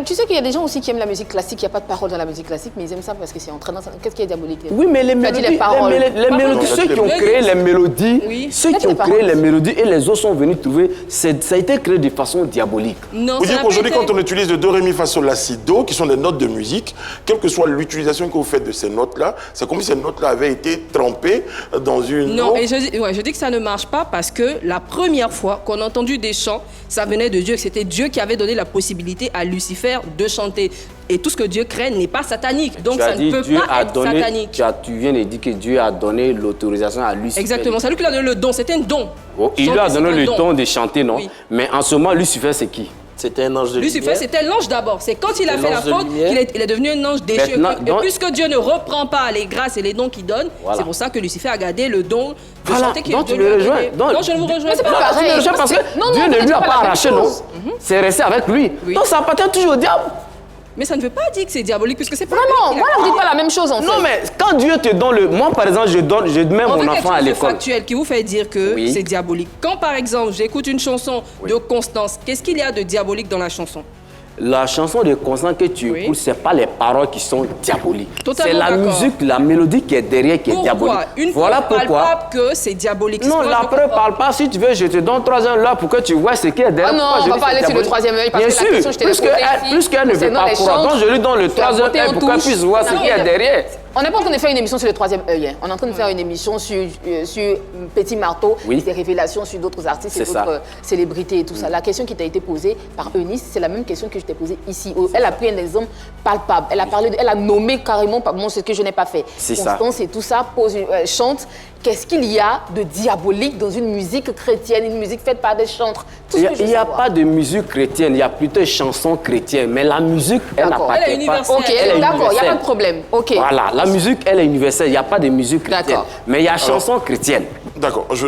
Tu sais qu'il y a des gens aussi qui aiment la musique classique, il n'y a pas de paroles dans la musique classique, mais ils aiment ça parce que c'est entraînant. Qu'est-ce qui est diabolique? Oui, mais les Tu as dit mélodies, les paroles. les mélodies, ceux qui ont créé les mélodies, Oui. ceux qui Les ont créé paroles. les mélodies et les autres sont venus trouver, ça a été créé de façon diabolique. Non, Vous ça dites n'a qu'aujourd'hui, pas été- quand on utilise le do, ré, mi, fa, sol, la, si, do, qui sont des notes de musique, quelle que soit l'utilisation que vous faites de ces notes-là, c'est comme si ces notes-là avaient été trempées dans une Non, eau. et je dis que ça ne marche pas parce que la première fois qu'on a entendu des chants, ça venait de Dieu, que c'était Dieu qui avait donné la possibilité à Lucifer de chanter. Et tout ce que Dieu crée n'est pas satanique, donc Tu as ça ne dit peut Dieu pas a être donné, satanique. tu viens de dire que Dieu a donné l'autorisation à Lucifer. Exactement, c'est lui qui lui a donné le don, c'était un don. Oh, il lui a Chanter, donné c'est le un don de chanter, non? Oui. Mais en ce moment, Lucifer, c'est qui? C'était un ange de Lucifer, lumière. c'était l'ange d'abord. C'est quand il a C'était fait la l'ange de faute lumière. qu'il est devenu un ange déchu. Maintenant, Et donc- puisque Dieu ne reprend pas les grâces et les dons qu'il donne, Voilà. c'est pour ça que Lucifer a gardé le don de Voilà, chanter qui donc Dieu tu lui le a rejoins. donné. Donc- Non, je ne vous rejoins c'est pas. pas pareil. Tu le rejoins parce que Non, Dieu non, ne c'est lui a pas pas la même arraché, non? chose. C'est resté avec lui. Oui. Donc ça appartient toujours au diable. Mais ça ne veut pas dire que c'est diabolique, puisque c'est pas Vraiment, lui qui a voilà, vous créé. dites pas la même chose en fait. Non, mais quand Dieu te donne le... Moi, par exemple, je mets On mon veut quelque enfant à chose de l'école. factuel qui vous fait dire que Oui. c'est diabolique. Quand, par exemple, j'écoute une chanson de Constance, qu'est-ce qu'il y a de diabolique dans la chanson? La chanson de Constant que tu Oui. écoutes, c'est pas les paroles qui sont diaboliques. Totalement C'est la d'accord. musique, la mélodie qui est derrière qui est diabolique. Pourquoi? Une Voilà preuve pourquoi. palpable que c'est diabolique. Non, C'est ce la que je preuve comprends. parle pas. Si tu veux, je te donne 3 heures là pour que tu vois ce qui est derrière. Ah non, Pourquoi on je va dis pas c'est aller sur le diabolique? troisième œil parce Bien que la sûr, question, je t'ai posée ici, puisqu'elle ne veut concernant pas les croire. chantres, Donc je lui donne le la 3 heures beauté en pour qu'elle touche. puisse voir ce Non, qui est mais- derrière. On n'est pas en train de faire une émission sur le troisième œil. Hein. On est en train de faire une émission sur Petit Marteau, Oui. des révélations sur d'autres artistes et C'est ça. d'autres célébrités et tout ça. La question qui t'a été posée par Eunice, c'est la même question que je t'ai posée ici. Elle a pris un exemple palpable. Elle a parlé, elle a nommé carrément, bon, ce que je n'ai pas fait. C'est ça. Constance et tout ça chante. Qu'est-ce qu'il y a de diabolique dans une musique chrétienne, une musique faite par des chantres? Tout ce que je Il veux n'y a savoir. pas de musique chrétienne, il y a plutôt chansons chrétiennes. Mais la musique, elle D'accord. n'appartient Elle est pas. universelle. Ok, Elle est d'accord, il n'y a universelle. pas de problème. Ok. Voilà, la musique, elle est universelle. Il n'y a pas de musique chrétienne. D'accord. Mais il y a chansons chrétiennes. D'accord, je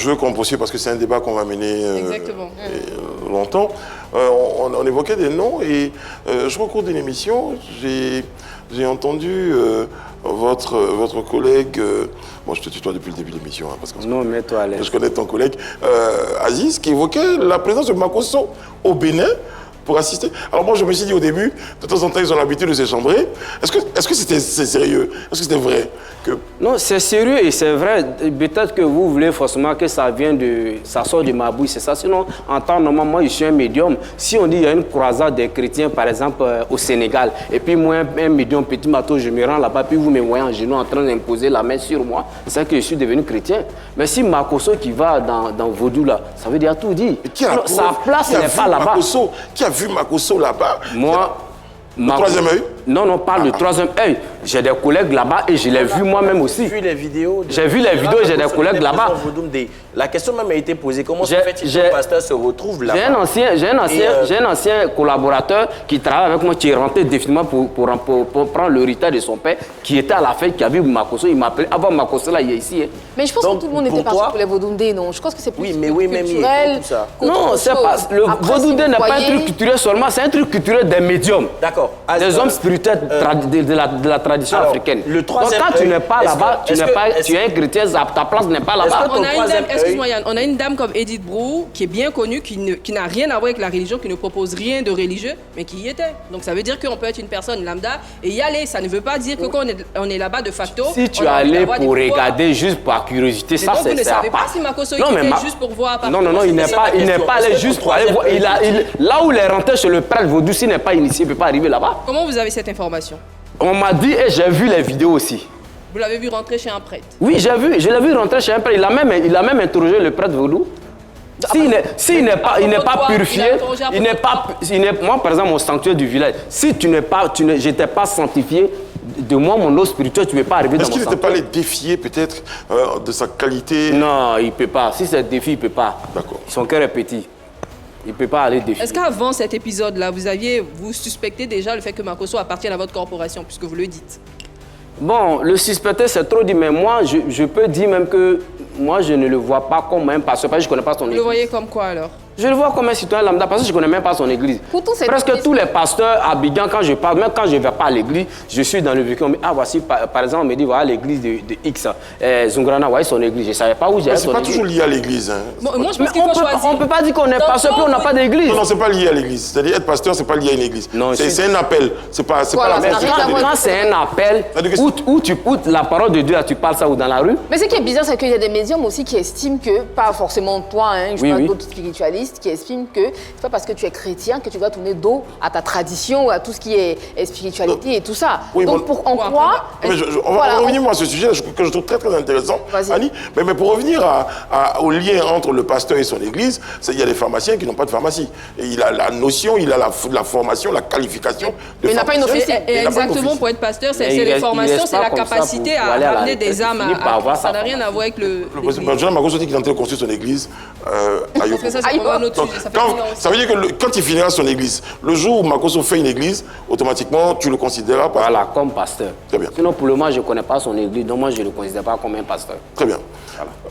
veux qu'on poursuive parce que c'est un débat qu'on va mener Exactement. longtemps. On évoquait des noms et je, au cours d'une émission, j'ai entendu votre collègue, bon je te tutoie depuis le début de l'émission, hein, parce que Non, mets-toi à l'aise. je connais ton collègue Aziz, qui évoquait la présence de Makosso au Bénin pour assister. Alors moi je me suis dit au début, de temps en temps ils ont l'habitude de s'échambrer. Est-ce que c'était sérieux? Est-ce que c'était vrai que... Non, c'est sérieux et c'est vrai. Peut-être que vous voulez forcément que ça sort de ma bouche, c'est ça. Sinon, en temps normal, moi, je suis un médium. Si on dit qu'il y a une croisade des chrétiens, par exemple, au Sénégal, et puis moi, un médium, Petit Marteau, je me rends là-bas, puis vous me voyez en genoux en train d'imposer la main sur moi, c'est que je suis devenu chrétien. Mais si Makosso qui va dans Vaudou, là, ça veut dire tout dire. Qui a la Sa preuve? place Qui a n'est vu pas là-bas. Makosso? Qui a vu Makosso là-bas? Moi, troisième œil? Non, non, pas le troisième œil. J'ai des collègues là-bas et je l'ai vu moi-même aussi. J'ai vu les vidéos. J'ai vu les vidéos, j'ai des collègues là-bas. La question même a été posée. Comment se J'ai- fait-il j'ai- que le pasteur se retrouve J'ai un là-bas? ancien collaborateur qui travaille avec moi, qui est rentré définitivement pour prendre le retard de son père, qui était à la fête, qui a vu Makosso. Il m'a appelé. Avant Makosso, là, il est ici. Hein. Mais je pense Donc, que tout le monde était pour parti toi- pour les Vaudundés, non? Je pense que c'est plus Oui, mais oui, même culturel. tout ça. qu'autre Non, c'est chose. pas. Le Après, si Vaudoudé vous n'est pas un voyez- truc culturel seulement, c'est un truc culturel des médiums. D'accord. Des hommes spirituels de la tradition alors, africaine. le troisième Donc quand tu œil, n'es pas est-ce là-bas, que- est-ce que- tu es un chrétien, ta place n'est pas là-bas. que- On a une troisième dame, œil. excuse-moi Yann, on a une dame comme Edith Brou qui est bien connue, qui n'a rien à voir avec la religion, qui ne propose rien de religieux, mais qui y était. Donc ça veut dire qu'on peut être une personne lambda et y aller. Ça ne veut pas dire que quand on est là-bas de facto. Si tu on es a envie allé d'avoir des pour pouvoirs. regarder juste par curiosité, Mais ça donc, c'est vous ne ça savez pas. pas si Makosso y Non, mais était juste pour voir. Non, non, non, il n'est c'est pas, ma il n'est question. pas allé Est-ce que juste ton pour aller voir. troisième Là où il est rentré chez le prêtre Vaudou, s'il n'est pas initié, il ne peut pas arriver là-bas. Comment vous avez cette information? On m'a dit et j'ai vu les vidéos aussi. Vous l'avez vu rentrer chez un prêtre. Oui, je l'ai vu rentrer chez un prêtre. Il a même interrogé le prêtre Vaudou. S'il n'est pas, il n'est pas Pourquoi purifié, il a interrogé à moi par exemple, mon sanctuaire du village, si j'étais pas sanctifié, de moi, mon eau spirituelle, tu ne peux pas arriver dans Est-ce mon qu'il n'était centre. pas les défier peut-être de sa qualité? Non, il ne peut pas. Si c'est défi, il ne peut pas. D'accord. Son cœur est petit. Il ne peut pas aller défier. Est-ce qu'avant cet épisode-là, vous suspectez déjà le fait que Makosso appartienne à votre corporation, puisque vous le dites? Bon, le suspecter, c'est trop dit, mais moi, je peux dire même que moi, je ne le vois pas comme un pasteur, parce que je ne connais pas son Vous le église. voyez comme quoi alors? Je le vois comme un citoyen lambda, parce que je ne connais même pas son église. Pourtant, c'est Presque triste. tous les pasteurs à Abidjan, quand je parle, même quand je ne vais pas à l'église, je suis dans le véhicule. On me dit, ah, voici, par exemple, on me dit, voilà l'église de X, Zungrana, voyez son église. Je ne savais pas où j'allais Mais c'est son pas église. toujours lié à l'église. Hein. Moi, je Mais pense qu'il faut choisir. on ne peut pas dire qu'on est pasteur, puis on n'a pas d'église. Non, non, c'est pas lié à l'église. C'est-à-dire être pasteur, c'est pas lié à une église. Non, C'est un appel. C'est pas Voilà, la ça n'a même rien à voir. Quand c'est un appel, C'est-à-dire que où tu écoutes la parole de Dieu, là, tu parles ça ou dans la rue. Mais ce qui est bizarre, c'est qu'il y a des médiums aussi qui estiment que, pas forcément toi, hein, je Oui, parle oui. d'autres spiritualistes, qui estiment que c'est pas parce que tu es chrétien que tu dois tourner dos à ta tradition ou à tout ce qui est spiritualité et tout ça. Oui, Donc, bon. en quoi... Mais on va revenir moi à ce sujet que je trouve très très intéressant, Vas-y. Annie. Mais pour revenir au lien entre le pasteur et son église, il y a des pharmaciens qui n'ont pas de pharmacie. Et il a la notion, il a la formation, la qualification de Mais il n'a pas une pharmacien. officine. Et Il n'a pas une exactement, officine. pour être pasteur, c'est Mais il les reste- il formations, reste c'est pas la comme ça capacité pour à aller à la ramener des retraite. âmes Il finit par avoir ça sa n'a rien à voir avec le. Jean Magoso dit qu'il est en train de construire son église à Yoko. Parce que ça, c'est Aïe, vraiment un autre Donc, sujet. Ça fait finir aussi. ça veut dire que quand il finira son église, le jour où Makosso fait une église, automatiquement, tu le considéreras pas. Voilà, comme pasteur. Très bien. Sinon, pour le moment, je ne connais pas son église, donc moi, je ne le considère pas comme un pasteur. Très bien.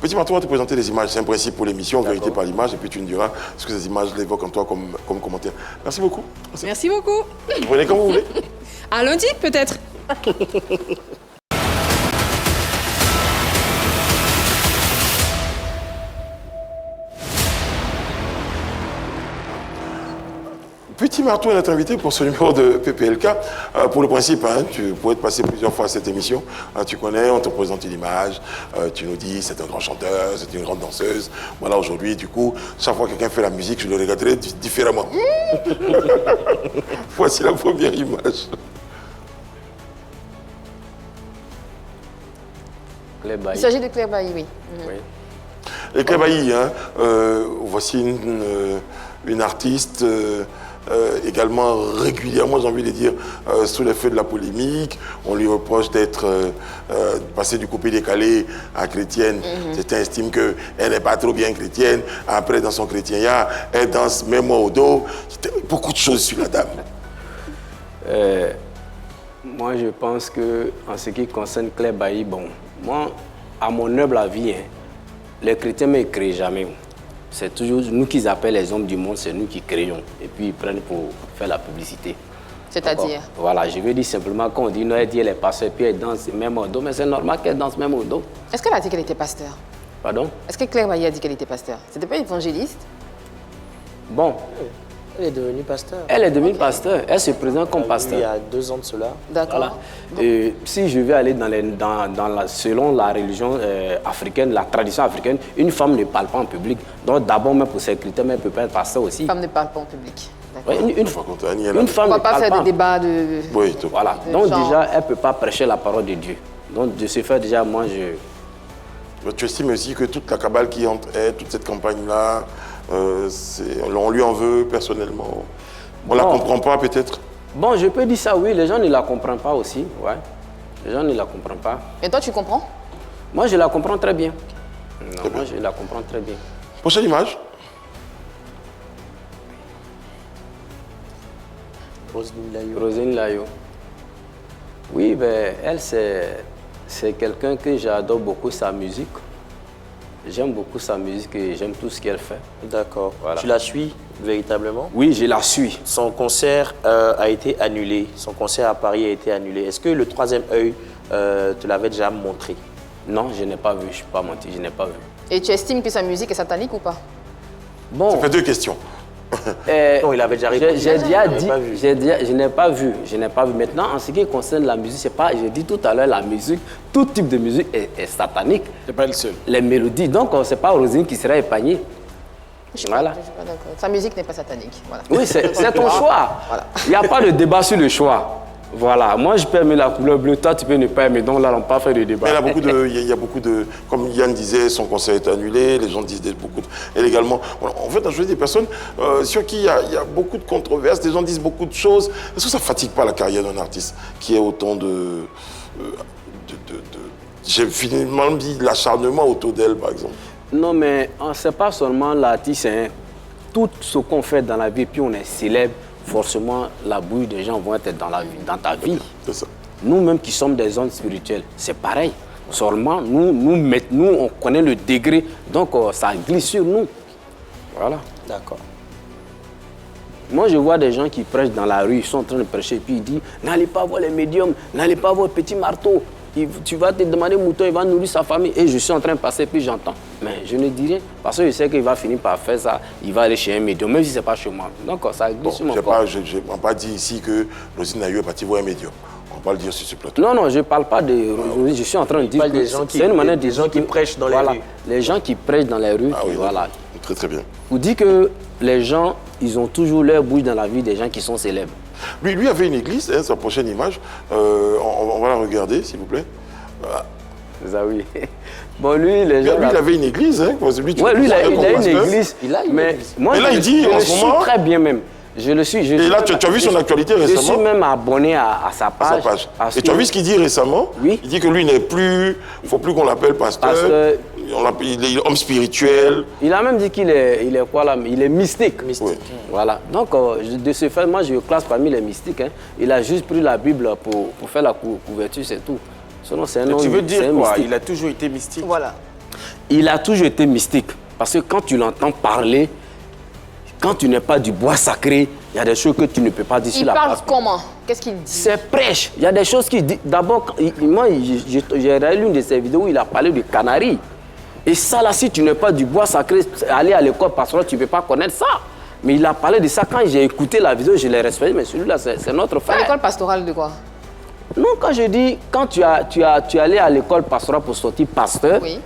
Petit Marteau, on va te présenter des images. C'est un principe pour l'émission, vérité par l'image, et puis tu nous diras ce que ces images l'évoquent en toi comme commentaire. Merci beaucoup. Merci beaucoup. Vous venez quand vous voulez. À lundi, peut-être. Petit Marteau est notre invité pour ce numéro de PPLK. Pour le principe, hein, tu pourrais te passer plusieurs fois à cette émission. Hein, tu connais, on te présente une image, tu nous dis c'est un grand chanteur, c'est une grande danseuse. Voilà, aujourd'hui, du coup, chaque fois que quelqu'un fait la musique, je le regarderai différemment. Voici la première image. Claire Il Bailly. s'agit de Claire Bailly, oui. Oui. Et Claire Bailly, hein, voici une artiste également régulièrement, j'ai envie de dire, sous l'effet de la polémique. On lui reproche d'être passée du coupé décalé à chrétienne. Certains estiment qu'elle n'est pas trop bien chrétienne. Après, dans son chrétien, elle danse même moi au dos. Beaucoup de choses sur la dame. Moi, je pense que en ce qui concerne Claire Bailly, bon, moi, à mon humble avis, hein, les chrétiens ne créent jamais. C'est toujours nous qui appellent les hommes du monde, c'est nous qui créons. Et puis ils prennent pour faire la publicité. C'est-à-dire? Voilà, je veux dire simplement qu'on dit, non, elle dit elle est pasteur, puis elle danse même au dos, mais c'est normal qu'elle danse même au dos. Est-ce qu'elle a dit qu'elle était pasteur? Pardon? Est-ce que Claire Bailly a dit qu'elle était pasteur? C'était pas évangéliste? Bon, Elle est devenue pasteur. elle est devenue pasteur, elle se présente comme Il y pasteur. a 2 ans de cela. D'accord. Voilà. Et si je vais aller selon la religion africaine, la tradition africaine, une femme ne parle pas en public. Donc d'abord, même pour ses critères, elle ne peut pas être pasteur aussi. Les femmes ne parlent pas en public. D'accord. Ouais, une Par contre, Annie, elle a- femme On ne ne va pas parle faire pas. de débat de... Oui, tout. Voilà. Donc Genre. déjà, elle ne peut pas prêcher la parole de Dieu. Donc de ce fait, déjà, moi, je... Mais tu estimes aussi que toute la cabale qui entre elle, toute cette campagne-là, on lui en veut personnellement. On ne la Bon. comprend pas peut-être. Bon, je peux dire ça, oui, les gens ne la comprennent pas aussi, ouais. Les gens ne la comprennent pas. Et toi, tu comprends? Moi, je la comprends très bien. Non, moi, je la comprends très bien. Prochaine image. Roselyne Layo. Roselyne Layo. Oui, ben, elle, c'est quelqu'un que j'adore beaucoup sa musique. J'aime beaucoup sa musique et j'aime tout ce qu'elle fait. D'accord. Voilà. Tu la suis véritablement? Oui, je la suis. Son concert a été annulé. Son concert à Paris a été annulé. Est-ce que le troisième œil te l'avait déjà montré? Non, je n'ai pas vu, je ne suis pas menti, je n'ai pas vu. Et tu estimes que sa musique est satanique ou pas? Bon, Ça fait 2 questions. Non, il avait déjà répondu. j'ai déjà Il n'avait dit, pas vu. je n'ai pas vu, je n'ai pas vu. Maintenant, en ce qui concerne la musique, c'est pas, j'ai dit tout à l'heure, la musique, tout type de musique est satanique. C'est pas le seul. Les mélodies, donc c'est pas Roselyne qui sera épargnée. Je suis Voilà. pas d'accord. Sa musique n'est pas satanique. Voilà. Oui, c'est ton choix. Voilà. Il n'y a pas de débat sur le choix. Voilà, moi je peux aimer la couleur bleue, toi tu peux ne pas aimer, donc là on ne peut pas faire de débat. Mais il y a beaucoup de, comme Yann disait, son concert est annulé, les gens disent beaucoup de, et également, en fait, on a choisi des personnes sur qui il y a beaucoup de controverses, des gens disent beaucoup de choses. Est-ce que ça ne fatigue pas la carrière d'un artiste qui a autant j'ai finalement dit l'acharnement autour d'elle, par exemple? Non, mais c'est pas seulement l'artiste, hein. Tout ce qu'on fait dans la vie, puis on est célèbre, forcément, la bouille des gens vont être dans ta vie. C'est ça. Nous-mêmes qui sommes des hommes spirituels, c'est pareil. Seulement, nous, on connaît le degré, donc ça glisse sur nous. Voilà. D'accord. Moi, je vois des gens qui prêchent dans la rue, ils sont en train de prêcher, puis ils disent « N'allez pas voir les médiums, n'allez pas voir Petit Marteau. Tu vas te demander mouton, il va nourrir sa famille. » Et je suis en train de passer, puis j'entends. Mais je ne dis rien, parce que je sais qu'il va finir par faire ça. Il va aller chez un médium, même si ce n'est pas chez moi. Donc, ça glisse sur mon corps. Je n'ai pas dit ici que Rosine Nayo est partie voir un médium. On va le dire sur ce plateau. Non, je ne parle pas de... Je suis en train de dire que c'est une manière des gens qui prêchent dans les rues. Les gens qui prêchent dans les rues, oui, voilà. Très, très bien. Vous dites que les gens, ils ont toujours leur bouche dans la vie des gens qui sont célèbres. Lui avait une église, hein, sa prochaine image. On va la regarder, s'il vous plaît. Ça, oui. Bon, lui, les gens... Lui, il avait une église, hein. Lui, il a une église. Mais moi, là, il dit, en ce moment... Je suis très bien même. Je le suis. Et là, tu as vu son actualité récemment? Je suis même abonné à sa page. Et tu as vu ce qu'il dit récemment? Oui. Il dit que lui n'est plus... Il ne faut plus qu'on l'appelle pasteur. Il est homme spirituel. Il a même dit qu'il est quoi là? Il est mystique. Oui. Voilà. Donc, de ce fait, moi, je le classe parmi les mystiques. Hein. Il a juste pris la Bible pour faire la couverture, c'est tout. Sinon, c'est un nom. Tu veux dire quoi? Mystique. Il a toujours été mystique? Voilà. Il a toujours été mystique. Parce que quand tu l'entends parler, quand tu n'es pas du bois sacré, il y a des choses que tu ne peux pas dire sur la place. Il parle comment? Qu'est-ce qu'il dit? C'est prêche. Il y a des choses qu'il dit. D'abord, moi, j'ai regardé l'une de ses vidéos où il a parlé de canaries. Et ça, là, si tu n'es pas du bois sacré, aller à l'école pastorale, tu ne peux pas connaître ça. Mais il a parlé de ça. Quand j'ai écouté la vidéo, je l'ai respecté. Mais celui-là, c'est notre frère. À l'école pastorale de quoi? Non, quand je dis, quand tu es allé à l'école pastorale pour sortir pasteur, Oui.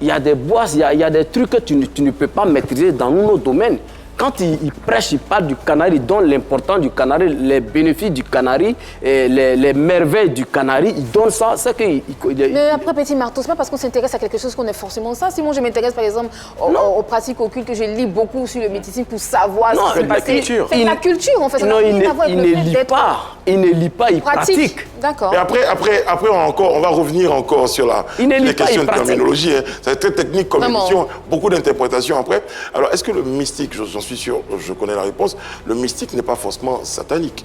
il y a des bois, il y a des trucs que tu ne peux pas maîtriser dans nos domaines. Quand il prêche, il parle du canari, il donne l'importance du canari, les bénéfices du canari, les merveilles du canari, il donne ça. C'est que Mais après, Petit Marteau, c'est pas parce qu'on s'intéresse à quelque chose qu'on est forcément ça. Si moi je m'intéresse par exemple aux pratiques occultes, que je lis beaucoup sur le mythicisme pour savoir ce qui s'est passé. Culture. C'est de la culture en fait. Non, il ne lit pas, il pratique. D'accord. Et après on va revenir encore sur les questions de terminologie. Hein. C'est très technique comme émission, beaucoup d'interprétations après. Alors, est-ce que le mystique, j'en suis sûr, je connais la réponse, le mystique n'est pas forcément satanique?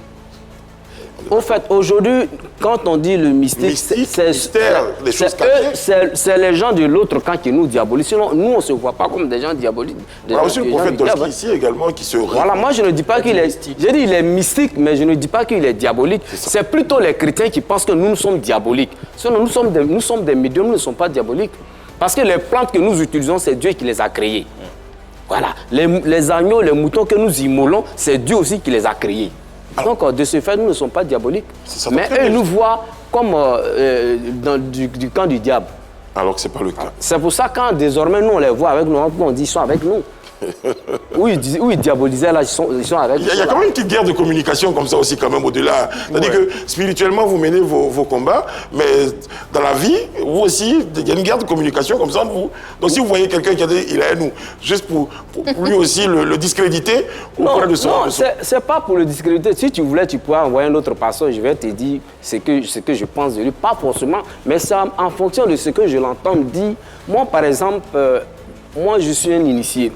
Au fait, aujourd'hui, quand on dit le mystique, c'est les gens de l'autre camp qui nous diabolisent. Sinon, nous, on ne se voit pas comme des gens diaboliques. Il y a aussi le prophète Dolski ici également qui se... Voilà, moi je ne dis pas qu'il est... J'ai dit il est mystique, mais je ne dis pas qu'il est diabolique. C'est plutôt les chrétiens qui pensent que nous sommes diaboliques. Sinon, nous sommes des médiums, nous ne sommes pas diaboliques. Parce que les plantes que nous utilisons, c'est Dieu qui les a créées. Voilà. Les agneaux, les moutons que nous immolons, c'est Dieu aussi qui les a créés. Donc, de ce fait, nous ne sommes pas diaboliques. Mais eux nous voient comme du camp du diable. Alors que ce n'est pas le cas. C'est pour ça quand désormais nous on les voit avec nous, on dit ils sont avec nous. Où ils diabolisaient là, ils sont avec nous. Il y a quand même une petite guerre de communication comme ça aussi quand même au-delà. C'est-à-dire que spirituellement vous menez vos combats, mais dans la vie, vous aussi, il y a une guerre de communication comme ça entre vous. Donc si vous voyez quelqu'un qui a dit il est à nous, juste pour lui aussi le discréditer, non, c'est pas pour le discréditer. Si tu voulais, tu pourrais envoyer un autre pasteur, je vais te dire ce que je pense de lui. Pas forcément, mais c'est en fonction de ce que je l'entends dire. Moi par exemple, moi je suis un initié.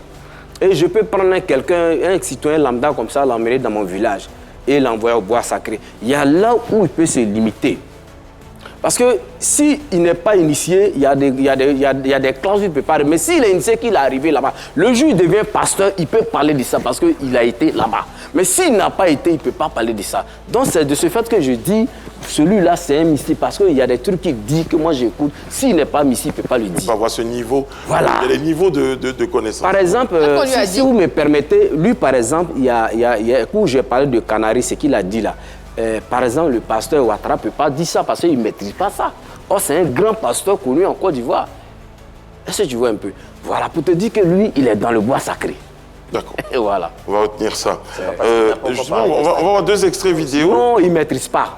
Et je peux prendre quelqu'un, un citoyen lambda comme ça, l'emmener dans mon village et l'envoyer au bois sacré. Il y a là où il peut se limiter. Parce que s'il n'est pas initié, il y a des clauses qu'il ne peut pas... Mais s'il est initié, qu'il est arrivé là-bas, le jour où il devient pasteur, il peut parler de ça parce qu'il a été là-bas. Mais s'il n'a pas été, il ne peut pas parler de ça. Donc c'est de ce fait que je dis, celui-là c'est un mystique parce qu'il y a des trucs qu'il dit que moi j'écoute. S'il n'est pas mystique, il ne peut pas le dire. Il faut avoir ce niveau. Voilà. Il y a des niveaux de connaissances. Par exemple, si vous me permettez, lui par exemple, il y a où j'ai parlé de Canaries, ce qu'il a dit là. Par exemple, le pasteur Ouattara ne peut pas dire ça parce qu'il ne maîtrise pas ça. Or, c'est un grand pasteur connu en Côte d'Ivoire. Est-ce que tu vois un peu? Voilà, pour te dire que lui, il est dans le bois sacré. D'accord. Et voilà. On va retenir ça. Justement, on va voir deux extraits vidéo. Non, il ne maîtrise pas.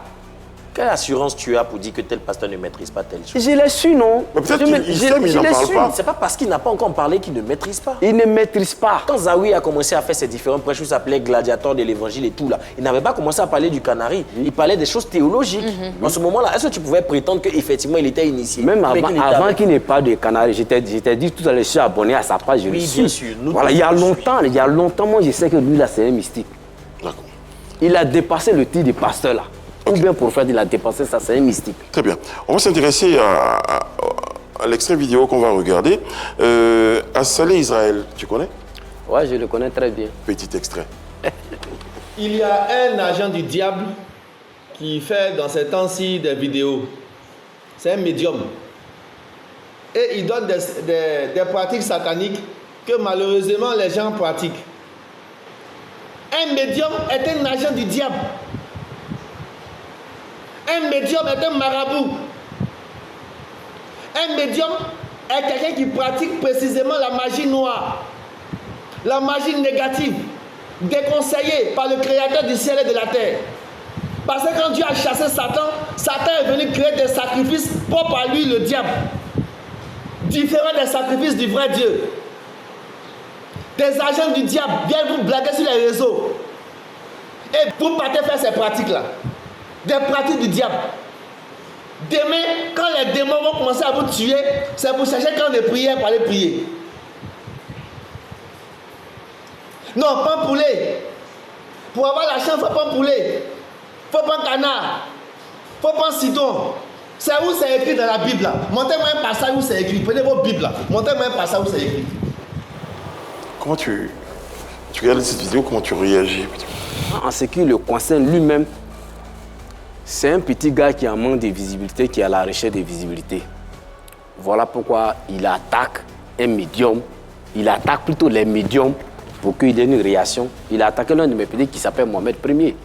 Quelle assurance tu as pour dire que tel pasteur ne maîtrise pas telle chose? Je l'ai su, non? Mais peut-être qu'il sait, mais il n'en parle pas. C'est pas parce qu'il n'a pas encore parlé qu'il ne maîtrise pas. Il ne maîtrise pas. Quand Zawi a commencé à faire ses différents prêches, qui s'appelait Gladiateur de l'évangile et tout là, il n'avait pas commencé à parler du canari. Il parlait des choses théologiques. En ce moment-là, est-ce que tu pouvais prétendre qu'effectivement il était initié? Même avant qu'il n'ait pas de canari, j'étais dit tout à l'heure, je suis abonné à sa page, je le suis. Bien sûr. Voilà, il y a longtemps, moi je sais que lui là, c'est un mystique. D'accord. Il a dépassé le titre de pasteur là. Ou bien prophète, il a dépassé ça, c'est un mystique. Très bien. On va s'intéresser à l'extrait vidéo qu'on va regarder. À Salé Israël, tu connais? Ouais, je le connais très bien. Petit extrait. Il y a un agent du diable qui fait dans ces temps-ci des vidéos. C'est un médium. Et il donne des pratiques sataniques que malheureusement les gens pratiquent. Un médium est un agent du diable. Un médium est un marabout. Un médium est quelqu'un qui pratique précisément la magie noire, la magie négative, déconseillée par le Créateur du ciel et de la terre. Parce que quand Dieu a chassé Satan, Satan est venu créer des sacrifices propres à lui, le diable, différents des sacrifices du vrai Dieu. Des agents du diable viennent vous blaguer sur les réseaux et vous partez faire ces pratiques-là. Des pratiques du diable. Demain, quand les démons vont commencer à vous tuer, c'est pour chercher quand de prière pour aller prier. Non, pas un poulet. Pour avoir la chance, il ne faut pas un poulet. Il faut pas un canard. Il faut pas un citron. C'est où c'est écrit dans la Bible là. Montez-moi un passage où c'est écrit. Prenez vos Bibles là. Montez-moi un passage où c'est écrit. Comment tu regardes cette vidéo, comment tu réagis? En ce qui le concerne lui-même, c'est un petit gars qui a un manque de visibilité, qui est à la recherche de visibilité. Voilà pourquoi il attaque un médium. Il attaque plutôt les médiums pour qu'il ait une réaction. Il a attaqué l'un de mes petits qui s'appelle Mohamed Ier.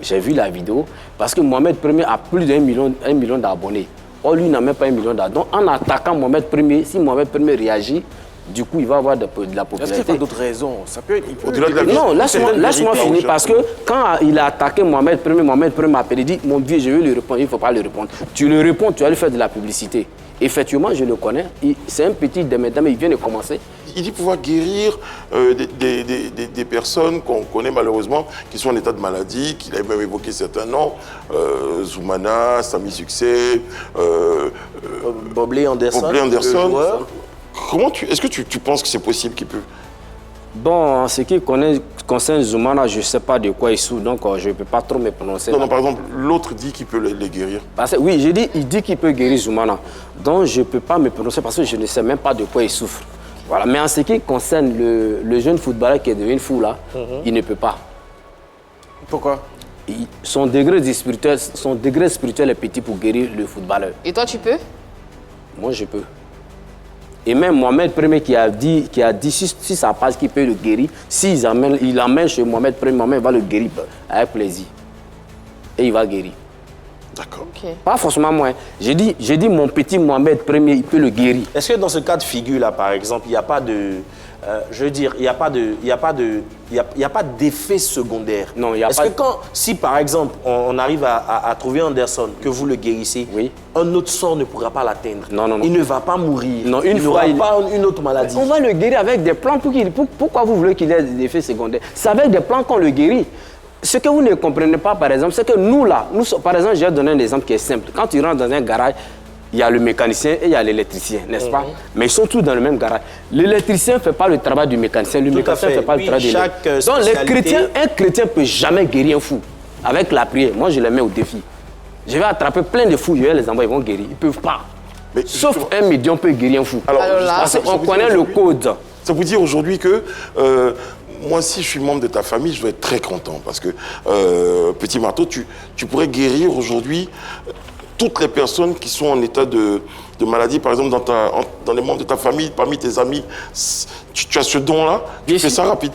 J'ai vu la vidéo parce que Mohamed Ier a plus d'1 million d'abonnés. Or, lui n'a même pas 1 million d'abonnés. Donc, en attaquant Mohamed Ier, si Mohamed Ier réagit, du coup, il va avoir de la popularité. Est-ce qu'il n'y a pas d'autres raisons? Ça peut être... Non, laisse-moi finir parce que quand il a attaqué Mohamed Ier m'a appelé et dit « Mon vieux, je vais lui répondre. » Il ne faut pas lui répondre. Tu le réponds, tu vas lui faire de la publicité. Effectivement, je le connais. C'est un petit de mesdames, il vient de commencer. Il dit pouvoir guérir des personnes qu'on connaît malheureusement, qui sont en état de maladie, qu'il a même évoqué certains noms, Zoumana, Sami Succès, Bobley Anderson. Est-ce que tu penses que c'est possible qu'il peut? Bon, en ce qui concerne Zoumana, je ne sais pas de quoi il souffre, donc je ne peux pas trop me prononcer. Non, par exemple, l'autre dit qu'il peut les guérir. Oui, il dit qu'il peut guérir Zoumana. Donc je ne peux pas me prononcer parce que je ne sais même pas de quoi il souffre. Voilà. Mais en ce qui concerne le jeune footballeur qui est devenu fou là, il ne peut pas. Pourquoi? Son degré spirituel est petit pour guérir le footballeur. Et toi, tu peux? Moi, je peux. Et même Mohamed Ier qui a dit si sa page qu'il peut le guérir, il amène chez Mohamed Ier, Mohamed va le guérir avec plaisir. Et il va guérir. D'accord. Okay. Pas forcément moi. J'ai dit mon petit Mohamed Ier, il peut le guérir. Est-ce que dans ce cas de figure là, par exemple, il n'y a pas de... je veux dire, il n'y a pas d'effet secondaire. Non, il n'y a pas. Est-ce que si par exemple, on arrive à trouver Anderson, que vous le guérissez, oui, un autre sort ne pourra pas l'atteindre. Non. Il ne va pas mourir. Non, il n'aura pas une autre maladie. On va le guérir avec des plans. Pourquoi vous voulez qu'il ait des effets secondaires? C'est avec des plans qu'on le guérit. Ce que vous ne comprenez pas, par exemple, c'est que nous là, par exemple, je vais donner un exemple qui est simple. Quand tu rentres dans un garage, il y a le mécanicien et il y a l'électricien, n'est-ce pas? Mais ils sont tous dans le même garage. L'électricien ne fait pas le travail du mécanicien, le mécanicien ne fait pas le travail de l'électricien. Donc un chrétien ne peut jamais guérir un fou. Avec la prière, moi je les mets au défi. Je vais attraper plein de fous, je vais les envoyer, ils vont guérir. Ils ne peuvent pas. Mais sauf un médium peut guérir un fou. Alors là, parce qu'on connaît le code. Ça vous dit aujourd'hui que moi, si je suis membre de ta famille, je vais être très content. Parce que, Petit Marteau, tu pourrais guérir aujourd'hui toutes les personnes qui sont en état de maladie. Par exemple, dans les membres de ta famille, parmi tes amis, tu as ce don-là, tu fais ça rapide.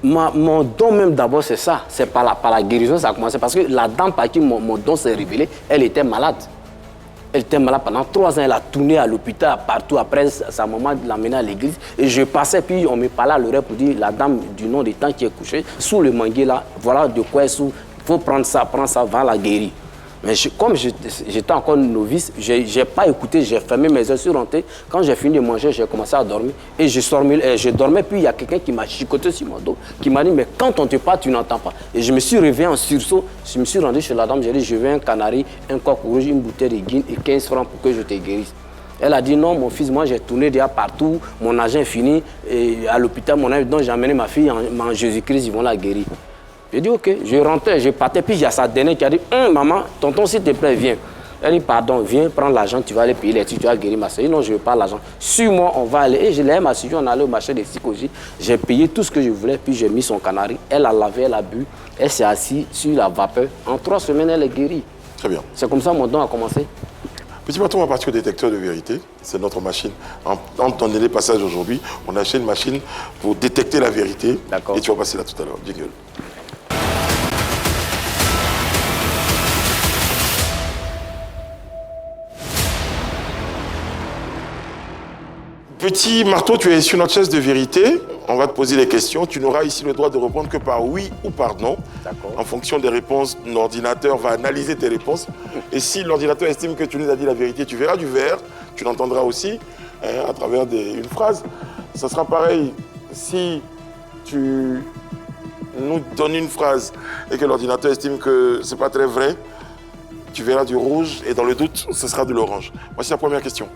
Mon don même d'abord, c'est ça. C'est par la guérison, ça a commencé. Parce que la dame par qui mon don s'est révélé, elle était malade. Elle était malade pendant 3 ans, elle a tourné à l'hôpital, partout. Après, sa maman l'a menée à l'église. Et je passais, puis on me parlait à l'oreille pour dire, la dame du nom des temps qui est couchée, sous le manguier là, voilà de quoi elle souffre. Il faut prendre ça, va la guérir. Mais comme j'étais encore novice, je n'ai pas écouté, j'ai fermé mes yeux, je suis rentré. Quand j'ai fini de manger, j'ai commencé à dormir. Et je dormais, puis il y a quelqu'un qui m'a chicoté sur mon dos, qui m'a dit, mais quand on te parle, tu n'entends pas. Et je me suis réveillé en sursaut, je me suis rendu chez la dame, j'ai dit, je veux un canari, un coq rouge, une bouteille de guine et 15 francs pour que je te guérisse. Elle a dit, non, mon fils, moi j'ai tourné déjà partout, mon argent est fini, et à l'hôpital, donc j'ai amené ma fille en Jésus-Christ, ils vont la guérir. J'ai dit, ok, je rentrais, je partais, puis il y a sa dernière qui a dit, maman, tonton, s'il te plaît, viens. Elle dit, pardon, viens, prends l'argent, tu vas aller payer les trucs, tu vas guérir ma soeur. Non, je ne veux pas l'argent. Suis-moi, on va aller. Et je l'ai assuré, on allait au marché des psychologies. J'ai payé tout ce que je voulais, puis j'ai mis son canari. Elle a lavé, elle a bu, elle s'est assise sur la vapeur. En 3 semaines, elle est guérie. Très bien. C'est comme ça mon don a commencé. Petit Marteau, on va partir au détecteur de vérité. C'est notre machine. En ton les passages aujourd'hui, on a acheté une machine pour détecter la vérité. D'accord. Et tu vas passer là tout à l'heure. Jingle. Petit Marteau, tu es sur notre chaise de vérité. On va te poser des questions. Tu n'auras ici le droit de répondre que par oui ou par non. D'accord. En fonction des réponses, l'ordinateur va analyser tes réponses. Et si l'ordinateur estime que tu nous as dit la vérité, tu verras du vert. Tu l'entendras aussi à travers une phrase. Ça sera pareil si tu nous donnes une phrase et que l'ordinateur estime que ce n'est pas très vrai. Tu verras du rouge et dans le doute, ce sera de l'orange. Voici la première question.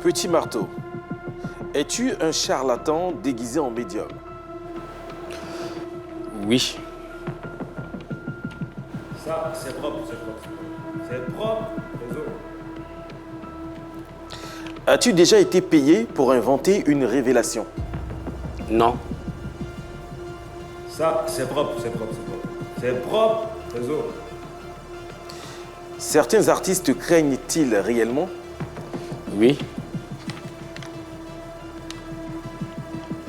Petit Marteau, es-tu un charlatan déguisé en médium? Oui. Ça, c'est propre, c'est propre. C'est propre, réseau. As-tu déjà été payé pour inventer une révélation? Non. Ça, c'est propre, c'est propre, c'est propre. C'est propre, réseau. Certains artistes craignent-ils réellement? Oui.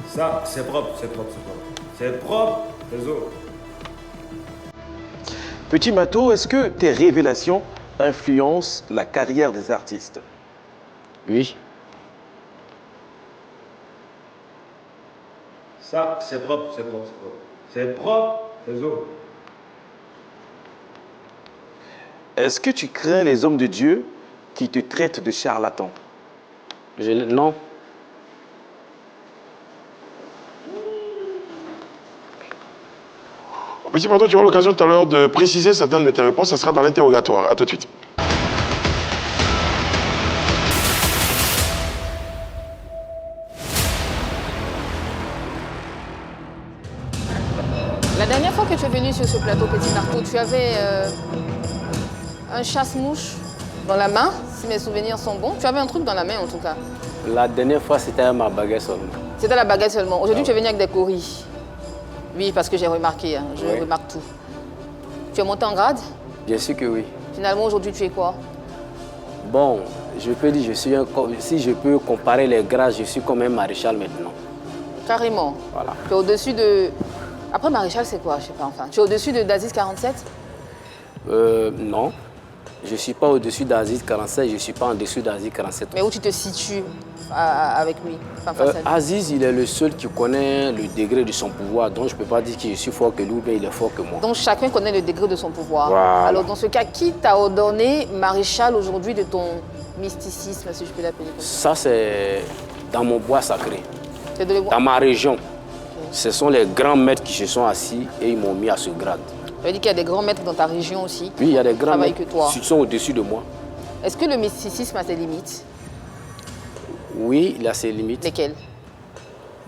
Ça, c'est propre, c'est propre, c'est propre. C'est propre, réseau. Petit Marteau, est-ce que tes révélations influencent la carrière des artistes? Oui. Ça, c'est propre, c'est propre, c'est propre. C'est propre, réseau. Est-ce que tu crains les hommes de Dieu qui te traitent de charlatan? Non. Petit Marteau, tu auras l'occasion tout à l'heure de préciser certaines de tes réponses. Ça sera dans l'interrogatoire. À tout de suite. La dernière fois que tu es venu sur ce plateau, Petit Marteau, tu avais un chasse-mouche dans la main, si mes souvenirs sont bons. Tu avais un truc dans la main, en tout cas. La dernière fois, c'était ma baguette seulement. C'était la baguette seulement. Aujourd'hui, tu es venu avec des coris. Oui, parce que j'ai remarqué, hein. Je remarque tout. Tu es monté en grade? Bien sûr que oui. Finalement, aujourd'hui, tu es quoi? Bon, je peux dire, si je peux comparer les grades, je suis comme un maréchal maintenant. Carrément. Voilà. Tu es au-dessus de... Après, maréchal, c'est quoi? Je sais pas, enfin. Tu es au-dessus d'Aziz 47? Non. Je ne suis pas au-dessus d'Aziz 47, je ne suis pas en dessous d'Aziz 47. Mais où tu te situes avec lui, enfin, face à lui? Aziz, il est le seul qui connaît le degré de son pouvoir. Donc, je ne peux pas dire que je suis fort que lui ou bien il est fort que moi. Donc, chacun connaît le degré de son pouvoir. Voilà. Alors, dans ce cas, qui t'a ordonné maréchal aujourd'hui de ton mysticisme, si je peux l'appeler comme ça? Ça, c'est dans mon bois sacré. C'est de le voir. Dans ma région. Ce sont les grands maîtres qui se sont assis et ils m'ont mis à ce grade. Tu as dit qu'il y a des grands maîtres dans ta région aussi. Oui, il y a des grands travaillent maîtres que toi. qui sont au-dessus de moi. Est-ce que le mysticisme a ses limites? Oui, il a ses limites. Lesquelles?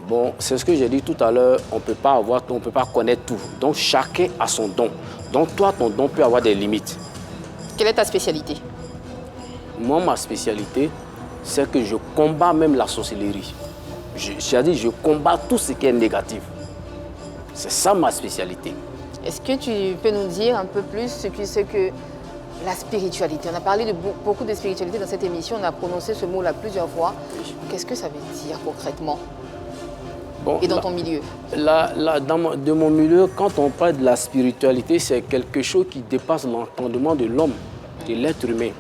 Bon, c'est ce que j'ai dit tout à l'heure, on ne peut pas connaître tout. Donc chacun a son don. Donc toi, ton don peut avoir des limites. Quelle est ta spécialité? Moi, ma spécialité, c'est que je combats même la sorcellerie. C'est-à-dire, je combats tout ce qui est négatif. C'est ça ma spécialité. Est-ce que tu peux nous dire un peu plus ce que la spiritualité? On a parlé de beaucoup de spiritualité dans cette émission, on a prononcé ce mot-là plusieurs fois. Qu'est-ce que ça veut dire concrètement? Bon, et dans ton milieu? De mon milieu, quand on parle de la spiritualité, c'est quelque chose qui dépasse l'entendement de l'homme, de l'être humain.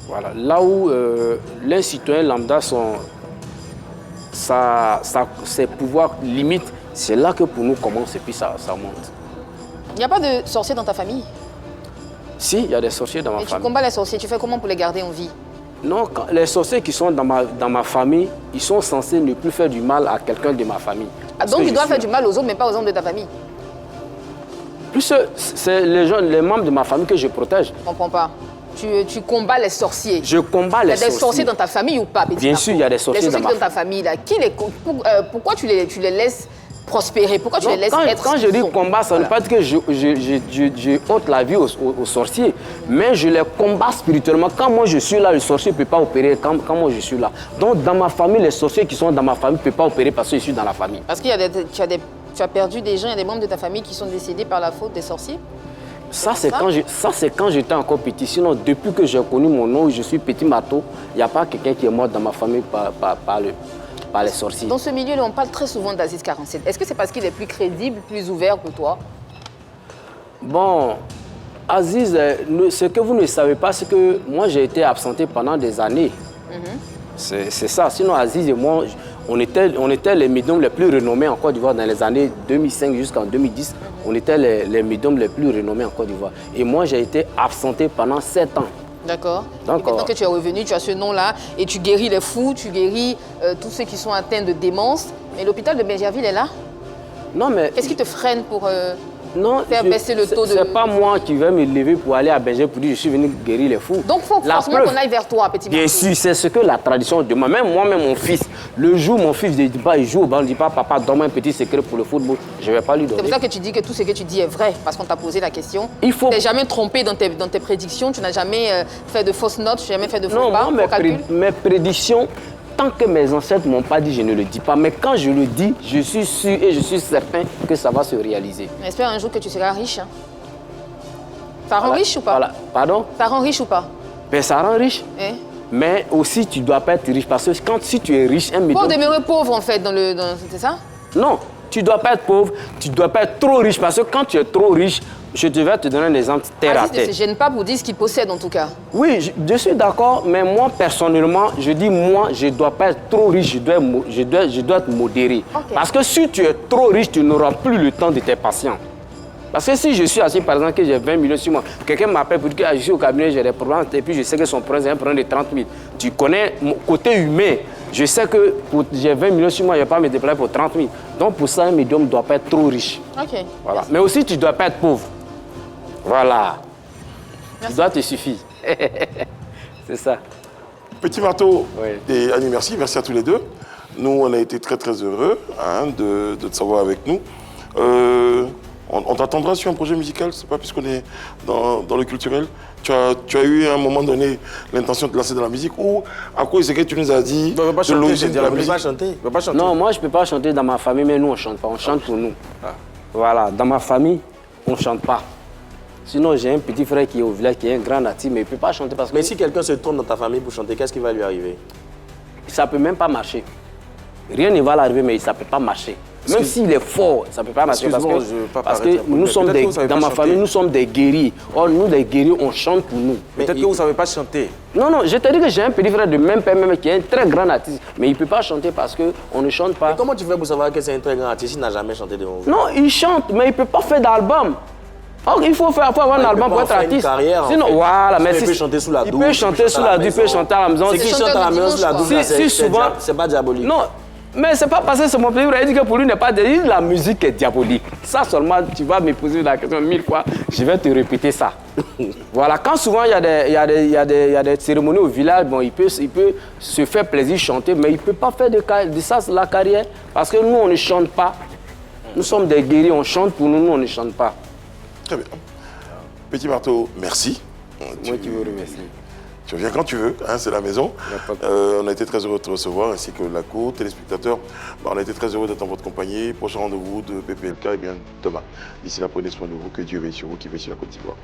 Voilà. Là où l'un citoyen lambda, ses pouvoirs limites, c'est là que pour nous commence et puis ça monte. Il n'y a pas de sorcier dans ta famille? Si, il y a des sorciers dans ma Et tu famille. combats les sorciers, tu fais comment pour les garder en vie? Non, les sorciers qui sont dans ma famille, ils sont censés ne plus faire du mal à quelqu'un de ma famille. Donc ils doivent faire du mal aux autres, mais pas aux hommes de ta famille? Plus c'est les membres de ma famille que je protège. Je ne comprends pas. Tu combats les sorciers. Je combats les sorciers. Il y a des sorciers dans ta famille ou pas? Bien sûr, il y a des sorciers dans ta famille. Là, pourquoi tu les laisses prospérer? Pourquoi tu les laisses être? Quand je dis combat, ça ne veut pas dire que je ôte la vie aux sorciers, mais je les combats spirituellement. Quand moi je suis là, le sorcier ne peut pas opérer quand moi je suis là. Donc dans ma famille, les sorciers qui sont dans ma famille ne peuvent pas opérer parce que je suis dans la famille. Parce qu'il y a tu as perdu des gens, il y a des membres de ta famille qui sont décédés par la faute des sorciers? Ça, c'est quand j'étais encore petit. Sinon, depuis que j'ai connu mon nom, je suis Petit Marteau, il n'y a pas quelqu'un qui est mort dans ma famille par les sorciers. Dans ce milieu-là, on parle très souvent d'Aziz 47. Est-ce que c'est parce qu'il est plus crédible, plus ouvert que toi? Bon, Aziz, ce que vous ne savez pas, c'est que moi, j'ai été absenté pendant des années. C'est ça. Sinon, Aziz et moi, on était les médiums les plus renommés en Côte d'Ivoire dans les années 2005 jusqu'en 2010. On était les médiums les plus renommés en Côte d'Ivoire. Et moi, j'ai été absenté pendant 7 ans. D'accord. Et maintenant que tu es revenu, tu as ce nom-là et tu guéris les fous, tu guéris tous ceux qui sont atteints de démence. Mais l'hôpital de Benjerville est là? Non, mais... Qu'est-ce qui te freine pour faire baisser le taux de... C'est pas moi qui vais me lever pour aller à Benjerville pour dire que je suis venu guérir les fous. Donc il faut forcément qu'on aille vers toi, Petit Marteau. Bien sûr, c'est ce que la tradition demande. Même moi-même, mon fils, le jour mon fils ne dit pas, il joue au ballon, ne dit pas, papa, donne-moi un petit secret pour le football, je ne vais pas lui donner. C'est pour ça que tu dis que tout ce que tu dis est vrai, parce qu'on t'a posé la question. Tu n'es jamais trompé dans tes prédictions, tu n'as jamais fait de fausses notes, tu n'as jamais fait de faux pas, mes prédictions, tant que mes ancêtres ne m'ont pas dit, je ne le dis pas. Mais quand je le dis, je suis sûr et je suis certain que ça va se réaliser. J'espère un jour que tu seras riche. Hein. Ça rend riche ou pas? Voilà. Pardon? Ça rend riche ou pas? Ben, ça rend riche. Mais aussi, tu ne dois pas être riche. Parce que si tu es riche, un million... Pour demeurer pauvre, en fait, c'est ça? Non, tu ne dois pas être pauvre, tu ne dois pas être trop riche. Parce que quand tu es trop riche, je vais te donner un exemple terre à terre. Ne se gêne pas pour dire ce qu'il possède, en tout cas. Oui, je suis d'accord, mais moi, personnellement, je dis, moi, je ne dois pas être trop riche, je dois être modéré. Okay. Parce que si tu es trop riche, tu n'auras plus le temps de tes patients. Parce que si je suis assis, par exemple, que j'ai 20 millions sur moi, quelqu'un m'appelle pour dire que je suis au cabinet, j'ai des problèmes, et puis je sais que son problème, c'est un problème de 30 000. Tu connais mon côté humain. Je sais que j'ai 20 millions sur moi, je ne vais pas me déplacer pour 30 000. Donc, pour ça, un médium ne doit pas être trop riche. Ok. Voilà. Mais aussi, tu ne dois pas être pauvre. Voilà. Merci. Tu dois te suffire. C'est ça. Petit Marteau et Annie, merci à tous les deux. Nous, on a été très heureux de te savoir avec nous. On t'attendra sur un projet musical, c'est pas puisqu'on est dans le culturel. Tu as eu à un moment donné l'intention de te lancer dans la musique ou à cause de ce que tu nous as dit de l'origine de la musique? Pas chanter. Non, moi je ne peux pas chanter dans ma famille, mais nous on ne chante pas, on chante pour nous. Voilà, dans ma famille, on ne chante pas. Sinon, j'ai un petit frère qui est au village, qui est un grand natif, mais il ne peut pas chanter parce que... Mais si quelqu'un se tourne dans ta famille pour chanter, qu'est-ce qui va lui arriver? Ça ne peut même pas marcher. Rien ne va l'arriver, mais ça ne peut pas marcher. Même s'il est fort, ça ne peut pas marcher parce que nous sommes dans ma famille, nous sommes des guerriers. Or, nous, des guerriers, on chante pour nous. Peut-être que vous ne savez pas chanter. Non, je te dis que j'ai un petit frère de même père, même qui est un très grand artiste. Mais il ne peut pas chanter parce qu'on ne chante pas. Mais comment tu fais pour savoir que c'est un très grand artiste s'il n'a jamais chanté devant vous? Non, il chante, mais il ne peut pas faire d'album. Or, il faut avoir un album pour être artiste. Sinon, voilà, mais il peut chanter sous la douche. Il peut chanter sous la douche, il peut chanter à la maison. C'est qui chante à la maison sous la douche, c'est pas diabolique. Non. Mais c'est pas parce que c'est mon petit frère, il dit que pour lui n'est pas diabolique, la musique est diabolique. Ça seulement, tu vas me poser la question 1000 fois, je vais te répéter ça. Voilà, quand souvent il y a des cérémonies au village, bon, il peut se faire plaisir chanter, mais il ne peut pas faire de ça la carrière, parce que nous, on ne chante pas. Nous sommes des guerriers, on chante pour nous, nous, on ne chante pas. Très bien. Petit Marteau, merci. Moi, tu veux remercier. Tu reviens quand tu veux, c'est la maison. On a été très heureux de te recevoir, ainsi que la cour, téléspectateurs. On a été très heureux d'être en votre compagnie. Prochain rendez-vous de PPLK, et bien demain. D'ici là, prenez soin de vous, que Dieu veille sur vous, qui veille sur la Côte d'Ivoire.